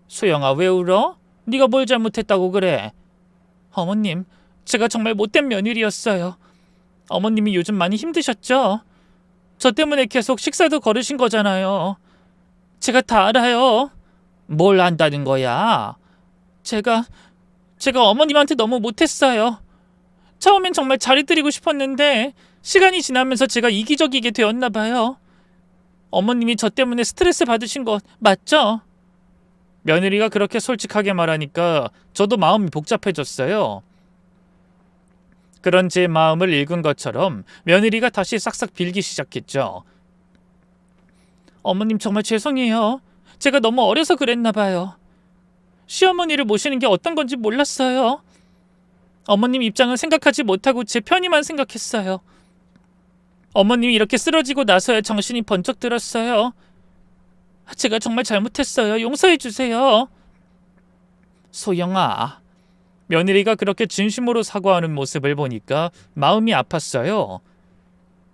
소영아 왜 울어? 네가 뭘 잘못했다고 그래? 어머님, 제가 정말 못된 며느리였어요. 어머님이 요즘 많이 힘드셨죠? 저 때문에 계속 식사도 거르신 거잖아요. 제가 다 알아요. 뭘 안다는 거야? 제가 어머님한테 너무 못했어요. 처음엔 정말 잘해드리고 싶었는데 시간이 지나면서 제가 이기적이게 되었나 봐요. 어머님이 저 때문에 스트레스 받으신 거 맞죠? 며느리가 그렇게 솔직하게 말하니까 저도 마음이 복잡해졌어요. 그런 제 마음을 읽은 것처럼 며느리가 다시 싹싹 빌기 시작했죠. 어머님 정말 죄송해요. 제가 너무 어려서 그랬나 봐요. 시어머니를 모시는 게 어떤 건지 몰랐어요. 어머님 입장을 생각하지 못하고 제 편의만 생각했어요. 어머님이 이렇게 쓰러지고 나서야 정신이 번쩍 들었어요. 제가 정말 잘못했어요. 용서해 주세요. 소영아, 며느리가 그렇게 진심으로 사과하는 모습을 보니까 마음이 아팠어요.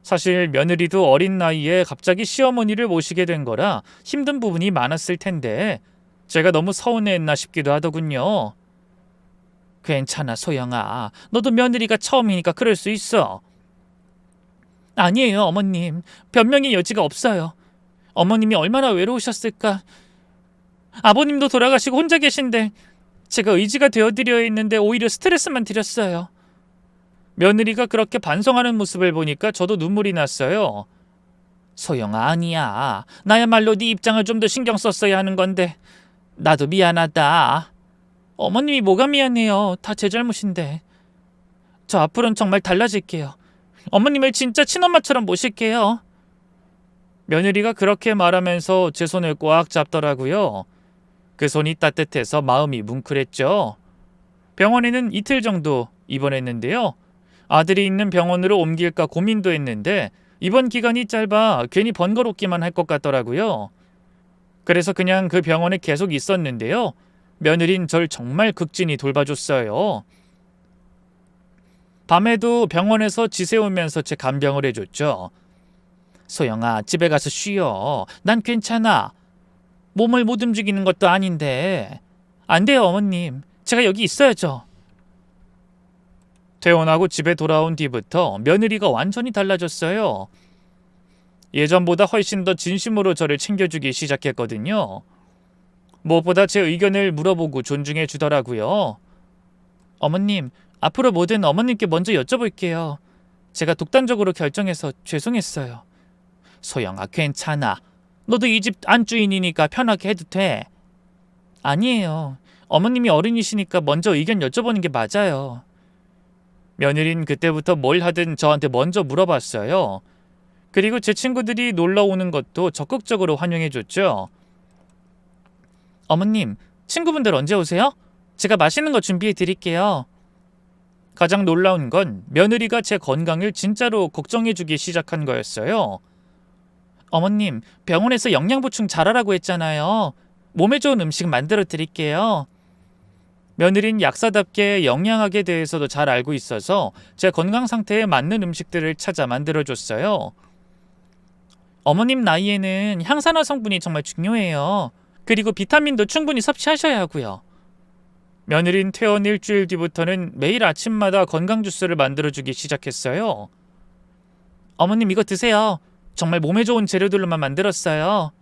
사실 며느리도 어린 나이에 갑자기 시어머니를 모시게 된 거라 힘든 부분이 많았을 텐데 제가 너무 서운해했나 싶기도 하더군요. 괜찮아, 소영아. 너도 며느리가 처음이니까 그럴 수 있어. 아니에요, 어머님. 변명의 여지가 없어요. 어머님이 얼마나 외로우셨을까. 아버님도 돌아가시고 혼자 계신데 제가 의지가 되어드려야 했는데 오히려 스트레스만 드렸어요. 며느리가 그렇게 반성하는 모습을 보니까 저도 눈물이 났어요. 소영아, 아니야. 나야말로 네 입장을 좀 더 신경 썼어야 하는 건데 나도 미안하다. 어머님이 뭐가 미안해요. 다 제 잘못인데. 저 앞으로는 정말 달라질게요. 어머님을 진짜 친엄마처럼 모실게요. 며느리가 그렇게 말하면서 제 손을 꽉 잡더라고요. 그 손이 따뜻해서 마음이 뭉클했죠. 병원에는 이틀 정도 입원했는데요. 아들이 있는 병원으로 옮길까 고민도 했는데 입원 기간이 짧아 괜히 번거롭기만 할 것 같더라고요. 그래서 그냥 그 병원에 계속 있었는데요. 며느린 절 정말 극진히 돌봐줬어요. 밤에도 병원에서 지새우면서 제 간병을 해줬죠. 소영아, 집에 가서 쉬어. 난 괜찮아. 몸을 못 움직이는 것도 아닌데. 안 돼요, 어머님. 제가 여기 있어야죠. 퇴원하고 집에 돌아온 뒤부터 며느리가 완전히 달라졌어요. 예전보다 훨씬 더 진심으로 저를 챙겨주기 시작했거든요. 무엇보다 제 의견을 물어보고 존중해 주더라고요. 어머님, 앞으로 뭐든 어머님께 먼저 여쭤볼게요. 제가 독단적으로 결정해서 죄송했어요. 소영아, 괜찮아. 너도 이 집 안주인이니까 편하게 해도 돼. 아니에요. 어머님이 어른이시니까 먼저 의견 여쭤보는 게 맞아요. 며느린 그때부터 뭘 하든 저한테 먼저 물어봤어요. 그리고 제 친구들이 놀러 오는 것도 적극적으로 환영해줬죠. 어머님, 친구분들 언제 오세요? 제가 맛있는 거 준비해 드릴게요. 가장 놀라운 건 며느리가 제 건강을 진짜로 걱정해주기 시작한 거였어요. 어머님, 병원에서 영양 보충 잘하라고 했잖아요. 몸에 좋은 음식 만들어 드릴게요. 며느린 약사답게 영양학에 대해서도 잘 알고 있어서 제 건강 상태에 맞는 음식들을 찾아 만들어줬어요. 어머님 나이에는 항산화 성분이 정말 중요해요. 그리고 비타민도 충분히 섭취하셔야 하고요. 며느린 퇴원 일주일 뒤부터는 매일 아침마다 건강 주스를 만들어주기 시작했어요. 어머님 이거 드세요. 정말 몸에 좋은 재료들로만 만들었어요.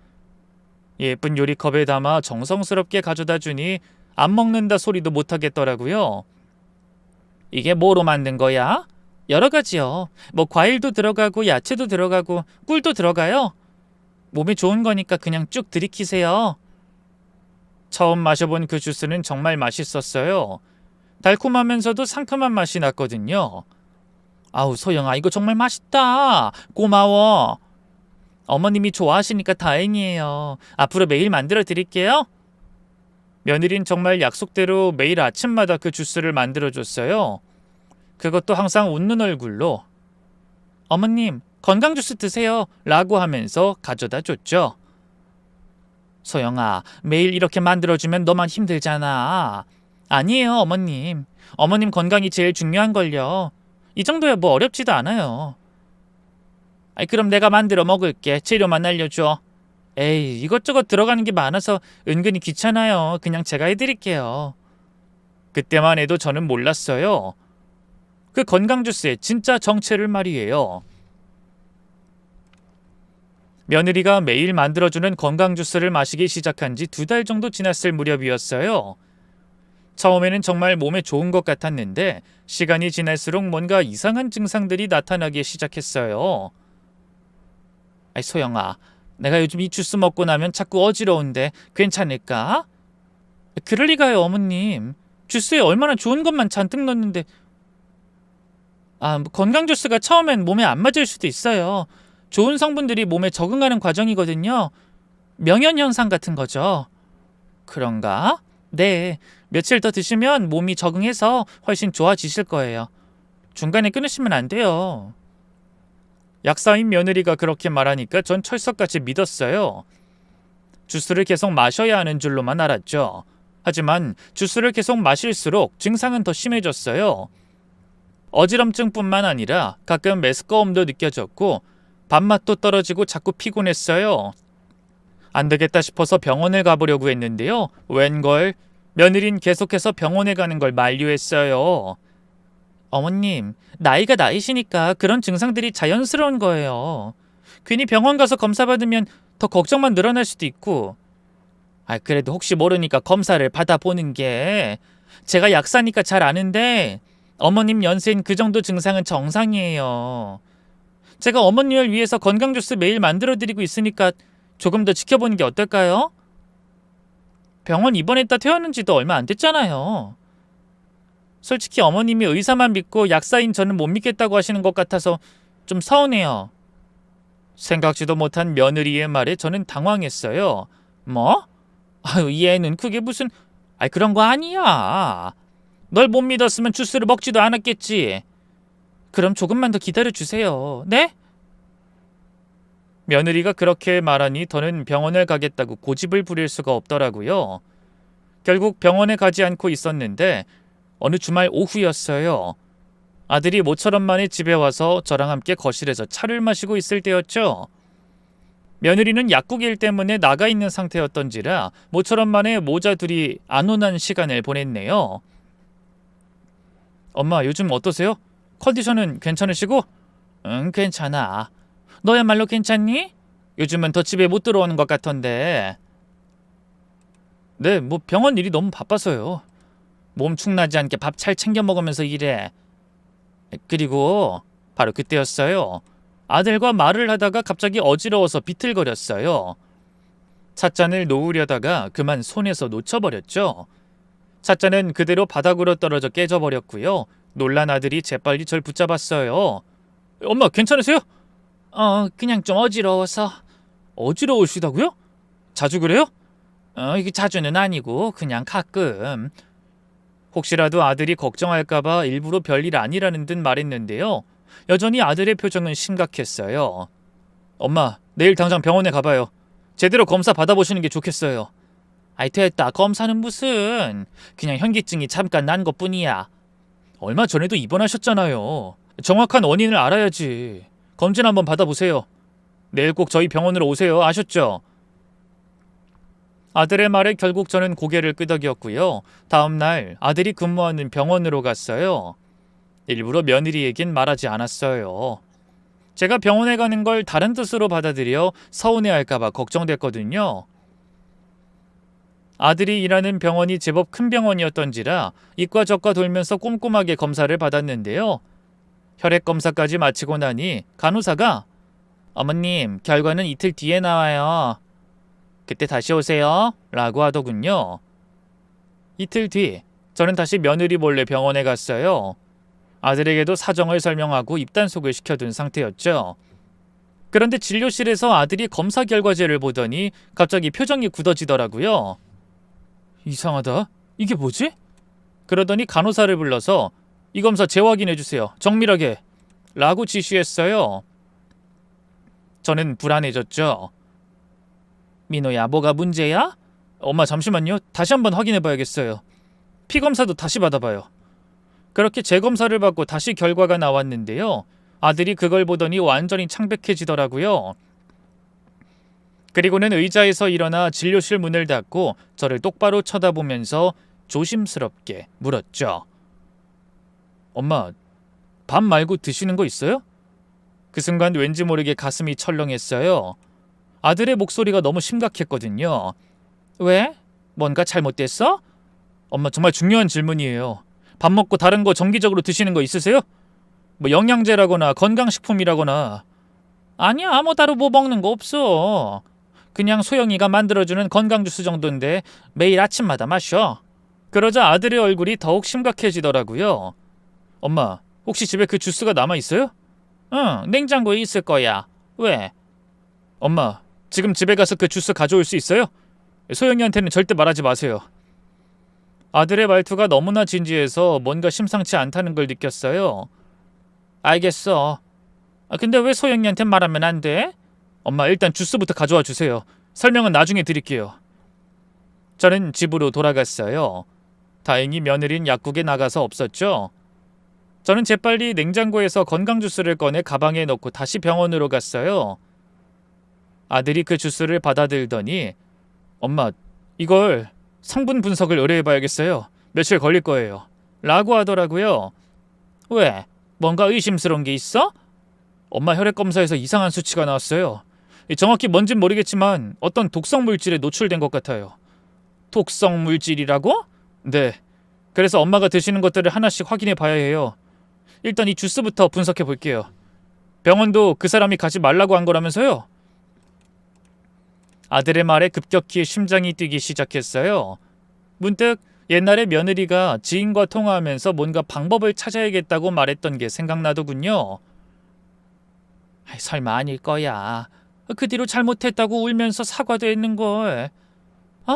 예쁜 요리컵에 담아 정성스럽게 가져다 주니 안 먹는다 소리도 못하겠더라고요. 이게 뭐로 만든 거야? 여러 가지요. 뭐 과일도 들어가고 야채도 들어가고 꿀도 들어가요. 몸에 좋은 거니까 그냥 쭉 들이키세요. 처음 마셔본 그 주스는 정말 맛있었어요. 달콤하면서도 상큼한 맛이 났거든요. 아우 소영아, 이거 정말 맛있다. 고마워. 어머님이 좋아하시니까 다행이에요. 앞으로 매일 만들어 드릴게요. 며느린 정말 약속대로 매일 아침마다 그 주스를 만들어줬어요. 그것도 항상 웃는 얼굴로 어머님 건강 주스 드세요 라고 하면서 가져다 줬죠. 소영아, 매일 이렇게 만들어주면 너만 힘들잖아. 아니에요 어머님. 어머님 건강이 제일 중요한걸요. 이 정도야 뭐 어렵지도 않아요. 그럼 내가 만들어 먹을게. 재료만 알려줘. 에이, 이것저것 들어가는 게 많아서 은근히 귀찮아요. 그냥 제가 해드릴게요. 그때만 해도 저는 몰랐어요. 그 건강 주스의 진짜 정체를 말이에요. 며느리가 매일 만들어주는 건강 주스를 마시기 시작한 지 2달 정도 지났을 무렵이었어요. 처음에는 정말 몸에 좋은 것 같았는데 시간이 지날수록 뭔가 이상한 증상들이 나타나기 시작했어요. 소영아, 내가 요즘 이 주스 먹고 나면 자꾸 어지러운데 괜찮을까? 그럴 리가요 어머님. 주스에 얼마나 좋은 것만 잔뜩 넣는데. 건강 주스가 처음엔 몸에 안 맞을 수도 있어요. 좋은 성분들이 몸에 적응하는 과정이거든요. 명현 현상 같은 거죠. 그런가? 네, 며칠 더 드시면 몸이 적응해서 훨씬 좋아지실 거예요. 중간에 끊으시면 안 돼요. 약사인 며느리가 그렇게 말하니까 전 철석같이 믿었어요. 주스를 계속 마셔야 하는 줄로만 알았죠. 하지만 주스를 계속 마실수록 증상은 더 심해졌어요. 어지럼증뿐만 아니라 가끔 메스꺼움도 느껴졌고 밥맛도 떨어지고 자꾸 피곤했어요. 안 되겠다 싶어서 병원을 가보려고 했는데요. 웬걸 며느린 계속해서 병원에 가는 걸 만류했어요. 어머님, 나이가 나이시니까 그런 증상들이 자연스러운 거예요. 괜히 병원 가서 검사 받으면 더 걱정만 늘어날 수도 있고. 그래도 혹시 모르니까 검사를 받아보는 게. 제가 약사니까 잘 아는데 어머님 연세인 그 정도 증상은 정상이에요. 제가 어머님을 위해서 건강 주스 매일 만들어드리고 있으니까 조금 더 지켜보는 게 어떨까요? 병원 입원했다 퇴원한 지도 얼마 안 됐잖아요. 솔직히 어머님이 의사만 믿고 약사인 저는 못 믿겠다고 하시는 것 같아서 좀 서운해요. 생각지도 못한 며느리의 말에 저는 당황했어요. 뭐? 얘는 그게 무슨... 그런 거 아니야. 널 못 믿었으면 주스를 먹지도 않았겠지. 그럼 조금만 더 기다려주세요. 네? 며느리가 그렇게 말하니 더는 병원을 가겠다고 고집을 부릴 수가 없더라고요. 결국 병원에 가지 않고 있었는데 어느 주말 오후였어요. 아들이 모처럼 만에 집에 와서 저랑 함께 거실에서 차를 마시고 있을 때였죠. 며느리는 약국 일 때문에 나가 있는 상태였던지라 모처럼 만에 모자둘이 안온한 시간을 보냈네요. 엄마, 요즘 어떠세요? 컨디션은 괜찮으시고? 응, 괜찮아. 너야말로 괜찮니? 요즘은 더 집에 못 들어오는 것 같던데. 네, 병원 일이 너무 바빠서요. 몸 축나지 않게 밥 잘 챙겨 먹으면서 일해. 그리고 바로 그때였어요. 아들과 말을 하다가 갑자기 어지러워서 비틀거렸어요. 찻잔을 놓으려다가 그만 손에서 놓쳐버렸죠. 찻잔은 그대로 바닥으로 떨어져 깨져버렸고요. 놀란 아들이 재빨리 절 붙잡았어요. 엄마, 괜찮으세요? 그냥 좀 어지러워서. 어지러우시다고요? 자주 그래요? 이게 자주는 아니고 그냥 가끔. 혹시라도 아들이 걱정할까봐 일부러 별일 아니라는 듯 말했는데요. 여전히 아들의 표정은 심각했어요. 엄마, 내일 당장 병원에 가봐요. 제대로 검사 받아보시는 게 좋겠어요. 됐다. 검사는 무슨. 그냥 현기증이 잠깐 난 것뿐이야. 얼마 전에도 입원하셨잖아요. 정확한 원인을 알아야지. 검진 한번 받아보세요. 내일 꼭 저희 병원으로 오세요. 아셨죠? 아들의 말에 결국 저는 고개를 끄덕였고요. 다음 날 아들이 근무하는 병원으로 갔어요. 일부러 며느리에겐 말하지 않았어요. 제가 병원에 가는 걸 다른 뜻으로 받아들여 서운해할까봐 걱정됐거든요. 아들이 일하는 병원이 제법 큰 병원이었던지라 이과 저과 돌면서 꼼꼼하게 검사를 받았는데요. 혈액 검사까지 마치고 나니 간호사가 어머님, 결과는 이틀 뒤에 나와요. 그때 다시 오세요. 라고 하더군요. 이틀 뒤 저는 다시 며느리 몰래 병원에 갔어요. 아들에게도 사정을 설명하고 입단속을 시켜둔 상태였죠. 그런데 진료실에서 아들이 검사 결과지를 보더니 갑자기 표정이 굳어지더라고요. 이상하다. 이게 뭐지? 그러더니 간호사를 불러서 이 검사 재확인해주세요. 정밀하게. 라고 지시했어요. 저는 불안해졌죠. 민호야, 뭐가 문제야? 엄마, 잠시만요. 다시 한번 확인해봐야겠어요. 피검사도 다시 받아봐요. 그렇게 재검사를 받고 다시 결과가 나왔는데요. 아들이 그걸 보더니 완전히 창백해지더라고요. 그리고는 의자에서 일어나 진료실 문을 닫고 저를 똑바로 쳐다보면서 조심스럽게 물었죠. 엄마, 밥 말고 드시는 거 있어요? 그 순간 왠지 모르게 가슴이 철렁했어요. 아들의 목소리가 너무 심각했거든요. 왜? 뭔가 잘못됐어? 엄마, 정말 중요한 질문이에요. 밥 먹고 다른 거 정기적으로 드시는 거 있으세요? 영양제라거나 건강식품이라거나. 아니야, 따로 먹는 거 없어. 그냥 소영이가 만들어주는 건강주스 정도인데 매일 아침마다 마셔. 그러자 아들의 얼굴이 더욱 심각해지더라고요. 엄마, 혹시 집에 그 주스가 남아있어요? 응, 냉장고에 있을 거야. 왜? 엄마, 지금 집에 가서 그 주스 가져올 수 있어요? 소영이한테는 절대 말하지 마세요. 아들의 말투가 너무나 진지해서 뭔가 심상치 않다는 걸 느꼈어요. 알겠어. 근데 왜 소영이한테 말하면 안 돼? 엄마, 일단 주스부터 가져와 주세요. 설명은 나중에 드릴게요. 저는 집으로 돌아갔어요. 다행히 며느리는 약국에 나가서 없었죠. 저는 재빨리 냉장고에서 건강주스를 꺼내 가방에 넣고 다시 병원으로 갔어요. 아들이 그 주스를 받아들더니 엄마, 이걸 성분 분석을 의뢰해봐야겠어요. 며칠 걸릴 거예요. 라고 하더라고요. 왜? 뭔가 의심스러운 게 있어? 엄마 혈액 검사에서 이상한 수치가 나왔어요. 정확히 뭔진 모르겠지만 어떤 독성 물질에 노출된 것 같아요. 독성 물질이라고? 네. 그래서 엄마가 드시는 것들을 하나씩 확인해 봐야 해요. 일단 이 주스부터 분석해 볼게요. 병원도 그 사람이 가지 말라고 한 거라면서요? 아들의 말에 급격히 심장이 뛰기 시작했어요. 문득 옛날에 며느리가 지인과 통화하면서 뭔가 방법을 찾아야겠다고 말했던 게 생각나더군요. 설마 아닐 거야. 그 뒤로 잘못했다고 울면서 사과도 했는걸.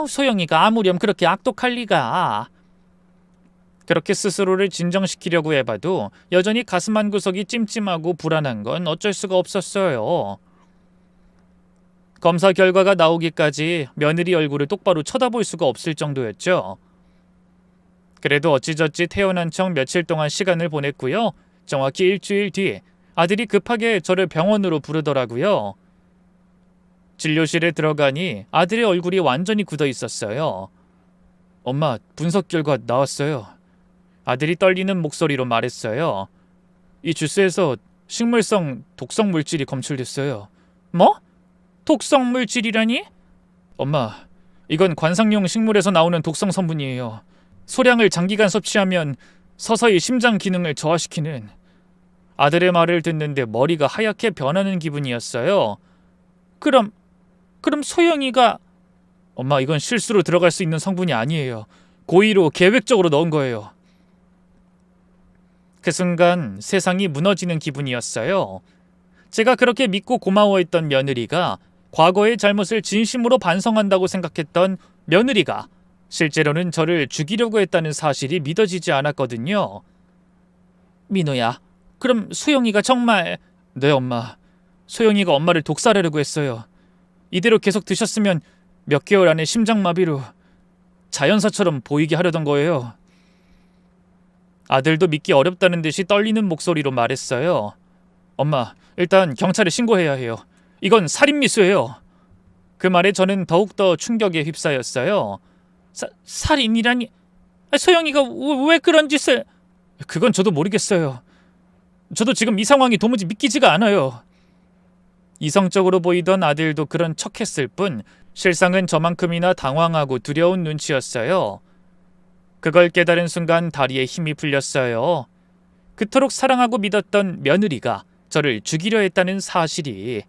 소영이가 아무렴 그렇게 악독할 리가. 그렇게 스스로를 진정시키려고 해봐도 여전히 가슴 한구석이 찜찜하고 불안한 건 어쩔 수가 없었어요. 검사 결과가 나오기까지 며느리 얼굴을 똑바로 쳐다볼 수가 없을 정도였죠. 그래도 어찌저찌 태어난 척 며칠 동안 시간을 보냈고요. 정확히 일주일 뒤 아들이 급하게 저를 병원으로 부르더라고요. 진료실에 들어가니 아들의 얼굴이 완전히 굳어 있었어요. 엄마, 분석 결과 나왔어요. 아들이 떨리는 목소리로 말했어요. 이 주스에서 식물성 독성 물질이 검출됐어요. 뭐? 독성 물질이라니? 엄마, 이건 관상용 식물에서 나오는 독성 성분이에요. 소량을 장기간 섭취하면 서서히 심장 기능을 저하시키는. 아들의 말을 듣는데 머리가 하얗게 변하는 기분이었어요. 그럼 소영이가... 엄마, 이건 실수로 들어갈 수 있는 성분이 아니에요. 고의로 계획적으로 넣은 거예요. 그 순간 세상이 무너지는 기분이었어요. 제가 그렇게 믿고 고마워했던 며느리가, 과거의 잘못을 진심으로 반성한다고 생각했던 며느리가 실제로는 저를 죽이려고 했다는 사실이 믿어지지 않았거든요. 민호야, 그럼 소영이가 정말... 네, 엄마. 소영이가 엄마를 독살하려고 했어요. 이대로 계속 드셨으면 몇 개월 안에 심장마비로 자연사처럼 보이게 하려던 거예요. 아들도 믿기 어렵다는 듯이 떨리는 목소리로 말했어요. 엄마, 일단 경찰에 신고해야 해요. 이건 살인미수예요. 그 말에 저는 더욱더 충격에 휩싸였어요. 살인이라니... 소영이가 왜 그런 짓을... 그건 저도 모르겠어요. 저도 지금 이 상황이 도무지 믿기지가 않아요. 이성적으로 보이던 아들도 그런 척했을 뿐 실상은 저만큼이나 당황하고 두려운 눈치였어요. 그걸 깨달은 순간 다리에 힘이 풀렸어요. 그토록 사랑하고 믿었던 며느리가 저를 죽이려 했다는 사실이,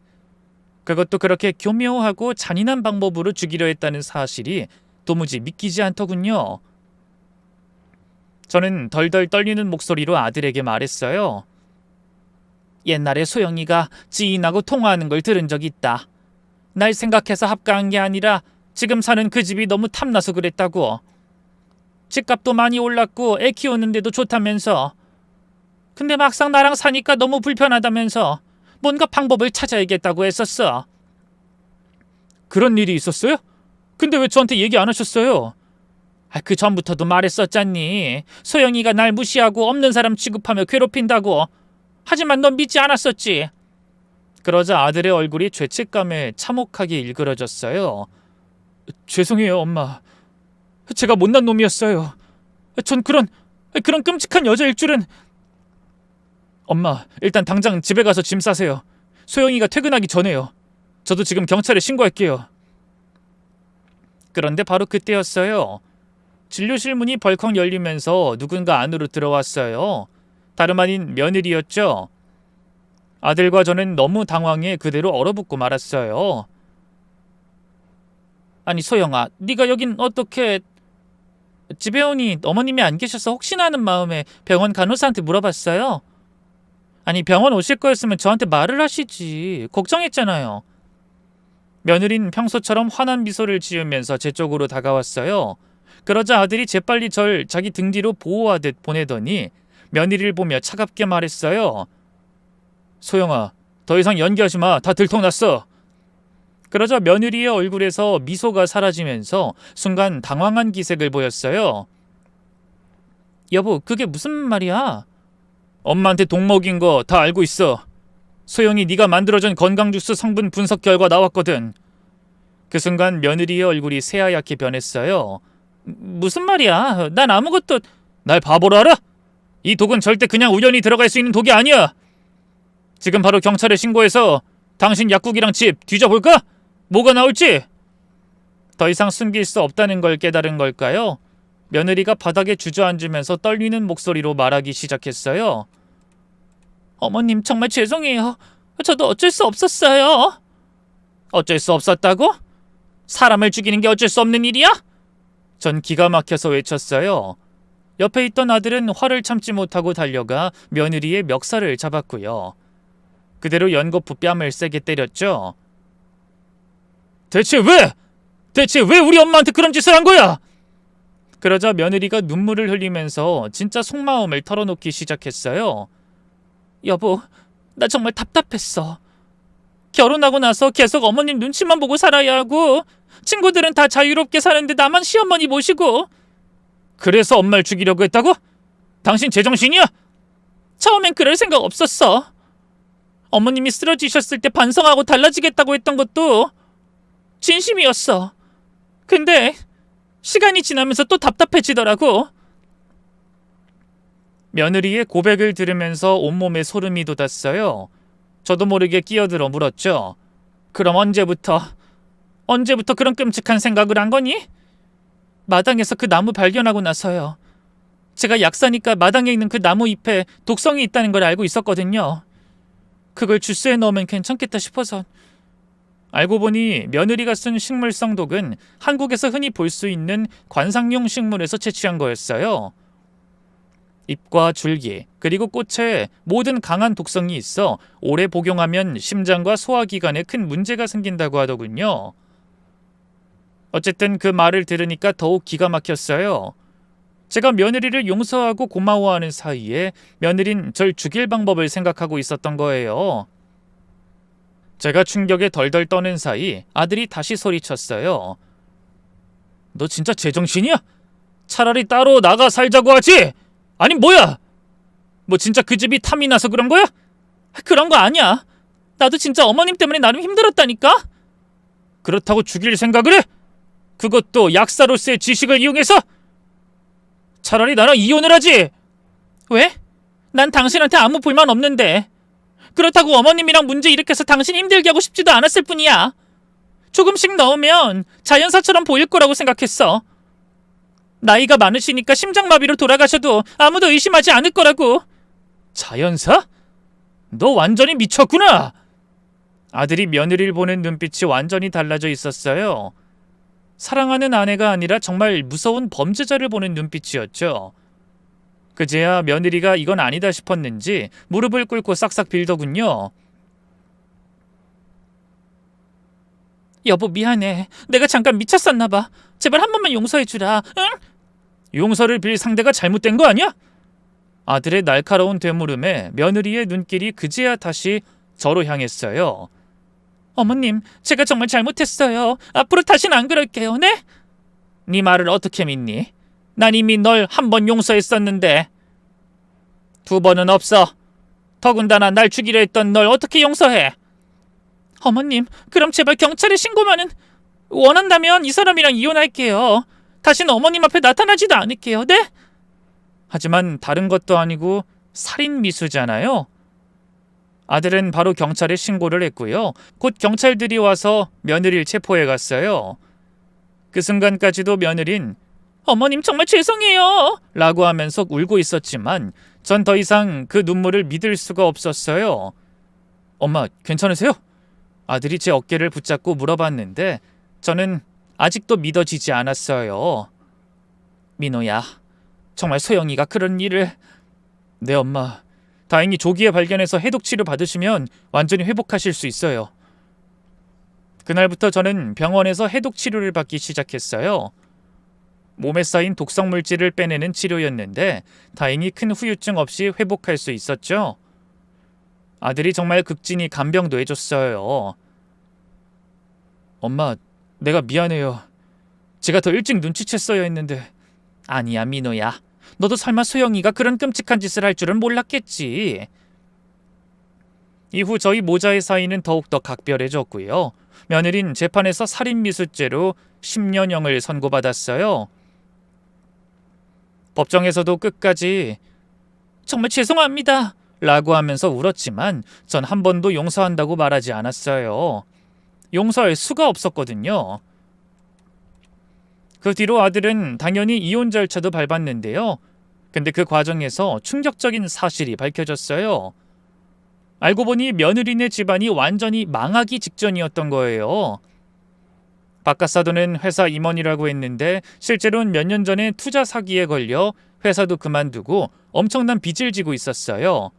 그것도 그렇게 교묘하고 잔인한 방법으로 죽이려 했다는 사실이 도무지 믿기지 않더군요. 저는 덜덜 떨리는 목소리로 아들에게 말했어요. 옛날에 소영이가 지인하고 통화하는 걸 들은 적이 있다. 날 생각해서 합가한 게 아니라 지금 사는 그 집이 너무 탐나서 그랬다고. 집값도 많이 올랐고 애 키우는데도 좋다면서. 근데 막상 나랑 사니까 너무 불편하다면서 뭔가 방법을 찾아야겠다고 했었어. 그런 일이 있었어요? 근데 왜 저한테 얘기 안 하셨어요? 그 전부터도 말했었잖니. 소영이가 날 무시하고 없는 사람 취급하며 괴롭힌다고. 하지만 넌 믿지 않았었지. 그러자 아들의 얼굴이 죄책감에 참혹하게 일그러졌어요. 죄송해요, 엄마. 제가 못난 놈이었어요. 전 그런 끔찍한 여자일 줄은... 엄마, 일단 당장 집에 가서 짐 싸세요. 소영이가 퇴근하기 전에요. 저도 지금 경찰에 신고할게요. 그런데 바로 그때였어요. 진료실 문이 벌컥 열리면서 누군가 안으로 들어왔어요. 다름 아닌 며느리였죠. 아들과 저는 너무 당황해 그대로 얼어붙고 말았어요. 아니 소영아, 네가 여긴 어떻게... 집에 오니 어머님이 안 계셔서 혹시나 하는 마음에 병원 간호사한테 물어봤어요. 아니 병원 오실 거였으면 저한테 말을 하시지. 걱정했잖아요. 며느린 평소처럼 환한 미소를 지으면서 제 쪽으로 다가왔어요. 그러자 아들이 재빨리 절 자기 등 뒤로 보호하듯 보내더니 며느리를 보며 차갑게 말했어요. 소영아, 더 이상 연기하지 마. 다 들통났어. 그러자 며느리의 얼굴에서 미소가 사라지면서 순간 당황한 기색을 보였어요. 여보, 그게 무슨 말이야? 엄마한테 독 먹인 거 다 알고 있어. 소영이 네가 만들어준 건강주스 성분 분석 결과 나왔거든. 그 순간 며느리의 얼굴이 새하얗게 변했어요. 무슨 말이야? 난 아무것도... 날 바보로 알아? 이 독은 절대 그냥 우연히 들어갈 수 있는 독이 아니야. 지금 바로 경찰에 신고해서 당신 약국이랑 집 뒤져볼까? 뭐가 나올지. 더 이상 숨길 수 없다는 걸 깨달은 걸까요? 며느리가 바닥에 주저앉으면서 떨리는 목소리로 말하기 시작했어요. 어머님, 정말 죄송해요. 저도 어쩔 수 없었어요. 어쩔 수 없었다고? 사람을 죽이는 게 어쩔 수 없는 일이야? 전 기가 막혀서 외쳤어요. 옆에 있던 아들은 화를 참지 못하고 달려가 며느리의 멱살을 잡았고요. 그대로 연거푸 뺨을 세게 때렸죠. 대체 왜 우리 엄마한테 그런 짓을 한 거야? 그러자 며느리가 눈물을 흘리면서 진짜 속마음을 털어놓기 시작했어요. 여보, 나 정말 답답했어. 결혼하고 나서 계속 어머님 눈치만 보고 살아야 하고 친구들은 다 자유롭게 사는데 나만 시어머니 모시고. 그래서 엄마를 죽이려고 했다고? 당신 제정신이야? 처음엔 그럴 생각 없었어. 어머님이 쓰러지셨을 때 반성하고 달라지겠다고 했던 것도 진심이었어. 근데 시간이 지나면서 또 답답해지더라고. 며느리의 고백을 들으면서 온몸에 소름이 돋았어요. 저도 모르게 끼어들어 물었죠. 그럼 언제부터 그런 끔찍한 생각을 한 거니? 마당에서 그 나무 발견하고 나서요. 제가 약사니까 마당에 있는 그 나무 잎에 독성이 있다는 걸 알고 있었거든요. 그걸 주스에 넣으면 괜찮겠다 싶어서. 알고 보니 며느리가 쓴 식물성 독은 한국에서 흔히 볼 수 있는 관상용 식물에서 채취한 거였어요. 잎과 줄기 그리고 꽃에 모든 강한 독성이 있어 오래 복용하면 심장과 소화기관에 큰 문제가 생긴다고 하더군요. 어쨌든 그 말을 들으니까 더욱 기가 막혔어요. 제가 며느리를 용서하고 고마워하는 사이에 며느린 절 죽일 방법을 생각하고 있었던 거예요. 제가 충격에 덜덜 떠는 사이 아들이 다시 소리쳤어요. 너 진짜 제정신이야? 차라리 따로 나가 살자고 하지! 아니 뭐야? 뭐 진짜 그 집이 탐이 나서 그런 거야? 그런 거 아니야. 나도 진짜 어머님 때문에 나름 힘들었다니까? 그렇다고 죽일 생각을 해? 그것도 약사로서의 지식을 이용해서? 차라리 나랑 이혼을 하지! 왜? 난 당신한테 아무 불만 없는데. 그렇다고 어머님이랑 문제 일으켜서 당신 힘들게 하고 싶지도 않았을 뿐이야. 조금씩 넣으면 자연사처럼 보일 거라고 생각했어. 나이가 많으시니까 심장마비로 돌아가셔도 아무도 의심하지 않을 거라고. 자연사? 너 완전히 미쳤구나. 아들이 며느리를 보는 눈빛이 완전히 달라져 있었어요. 사랑하는 아내가 아니라 정말 무서운 범죄자를 보는 눈빛이었죠. 그제야 며느리가 이건 아니다 싶었는지 무릎을 꿇고 싹싹 빌더군요. 여보, 미안해. 내가 잠깐 미쳤었나 봐. 제발 한 번만 용서해주라. 응? 용서를 빌 상대가 잘못된 거 아니야? 아들의 날카로운 되물음에 며느리의 눈길이 그제야 다시 저로 향했어요. 어머님, 제가 정말 잘못했어요. 앞으로 다시는 안 그럴게요. 네? 네 말을 어떻게 믿니? 난 이미 널 한 번 용서했었는데. 두 번은 없어. 더군다나 날 죽이려 했던 널 어떻게 용서해? 어머님, 그럼 제발 경찰에 신고만은... 원한다면 이 사람이랑 이혼할게요. 다시는 어머님 앞에 나타나지도 않을게요. 네? 하지만 다른 것도 아니고 살인 미수잖아요. 아들은 바로 경찰에 신고를 했고요. 곧 경찰들이 와서 며느리를 체포해 갔어요. 그 순간까지도 며느린 어머님 정말 죄송해요 라고 하면서 울고 있었지만 전 더 이상 그 눈물을 믿을 수가 없었어요. 엄마, 괜찮으세요? 아들이 제 어깨를 붙잡고 물어봤는데 저는 아직도 믿어지지 않았어요. 민호야, 정말 소영이가 그런 일을... 네, 엄마. 다행히 조기에 발견해서 해독치료 받으시면 완전히 회복하실 수 있어요. 그날부터 저는 병원에서 해독치료를 받기 시작했어요. 몸에 쌓인 독성물질을 빼내는 치료였는데 다행히 큰 후유증 없이 회복할 수 있었죠. 아들이 정말 극진히 간병도 해줬어요. 엄마, 내가 미안해요. 제가 더 일찍 눈치챘어야 했는데. 아니야, 민호야. 너도 설마 소영이가 그런 끔찍한 짓을 할 줄은 몰랐겠지. 이후 저희 모자의 사이는 더욱더 각별해졌고요. 며느린 재판에서 살인미수죄로 10년형을 선고받았어요. 법정에서도 끝까지 정말 죄송합니다 라고 하면서 울었지만 전 한 번도 용서한다고 말하지 않았어요. 용서할 수가 없었거든요. 그 뒤로 아들은 당연히 이혼 절차도 밟았는데요. 근데 그 과정에서 충격적인 사실이 밝혀졌어요. 알고 보니 며느리네 집안이 완전히 망하기 직전이었던 거예요. 바카사도는 회사 임원이라고 했는데 실제로는 몇 년 전에 투자 사기에 걸려 회사도 그만두고 엄청난 빚을 지고 있었어요.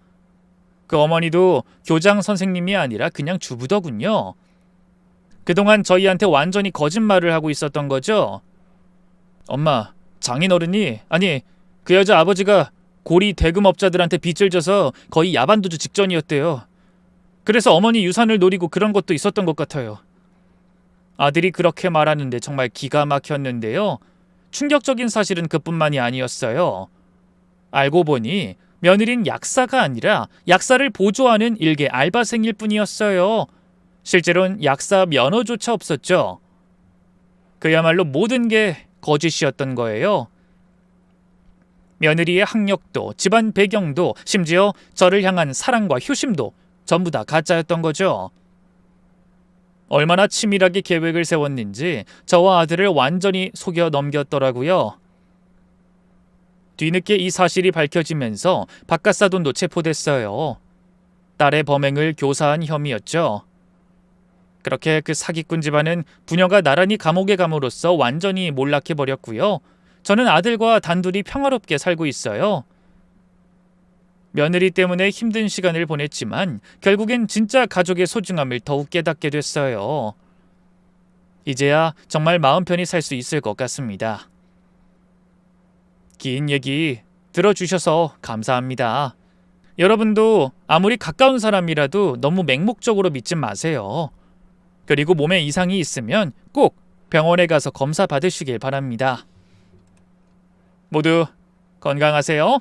그 어머니도 교장 선생님이 아니라 그냥 주부더군요. 그동안 저희한테 완전히 거짓말을 하고 있었던 거죠. 엄마, 장인어른이, 아니 그 여자 아버지가 고리 대금업자들한테 빚을 져서 거의 야반도주 직전이었대요. 그래서 어머니 유산을 노리고 그런 것도 있었던 것 같아요. 아들이 그렇게 말하는데 정말 기가 막혔는데요. 충격적인 사실은 그뿐만이 아니었어요. 알고 보니 며느린 약사가 아니라 약사를 보조하는 일개 알바생일 뿐이었어요. 실제로는 약사 면허조차 없었죠. 그야말로 모든 게 거짓이었던 거예요. 며느리의 학력도, 집안 배경도, 심지어 저를 향한 사랑과 효심도 전부 다 가짜였던 거죠. 얼마나 치밀하게 계획을 세웠는지 저와 아들을 완전히 속여 넘겼더라고요. 뒤늦게 이 사실이 밝혀지면서 바카사돈도 체포됐어요. 딸의 범행을 교사한 혐의였죠. 그렇게 그 사기꾼 집안은 부녀가 나란히 감옥에 감으로써 완전히 몰락해버렸고요. 저는 아들과 단둘이 평화롭게 살고 있어요. 며느리 때문에 힘든 시간을 보냈지만 결국엔 진짜 가족의 소중함을 더욱 깨닫게 됐어요. 이제야 정말 마음 편히 살 수 있을 것 같습니다. 긴 얘기 들어주셔서 감사합니다. 여러분도 아무리 가까운 사람이라도 너무 맹목적으로 믿지 마세요. 그리고 몸에 이상이 있으면 꼭 병원에 가서 검사 받으시길 바랍니다. 모두 건강하세요.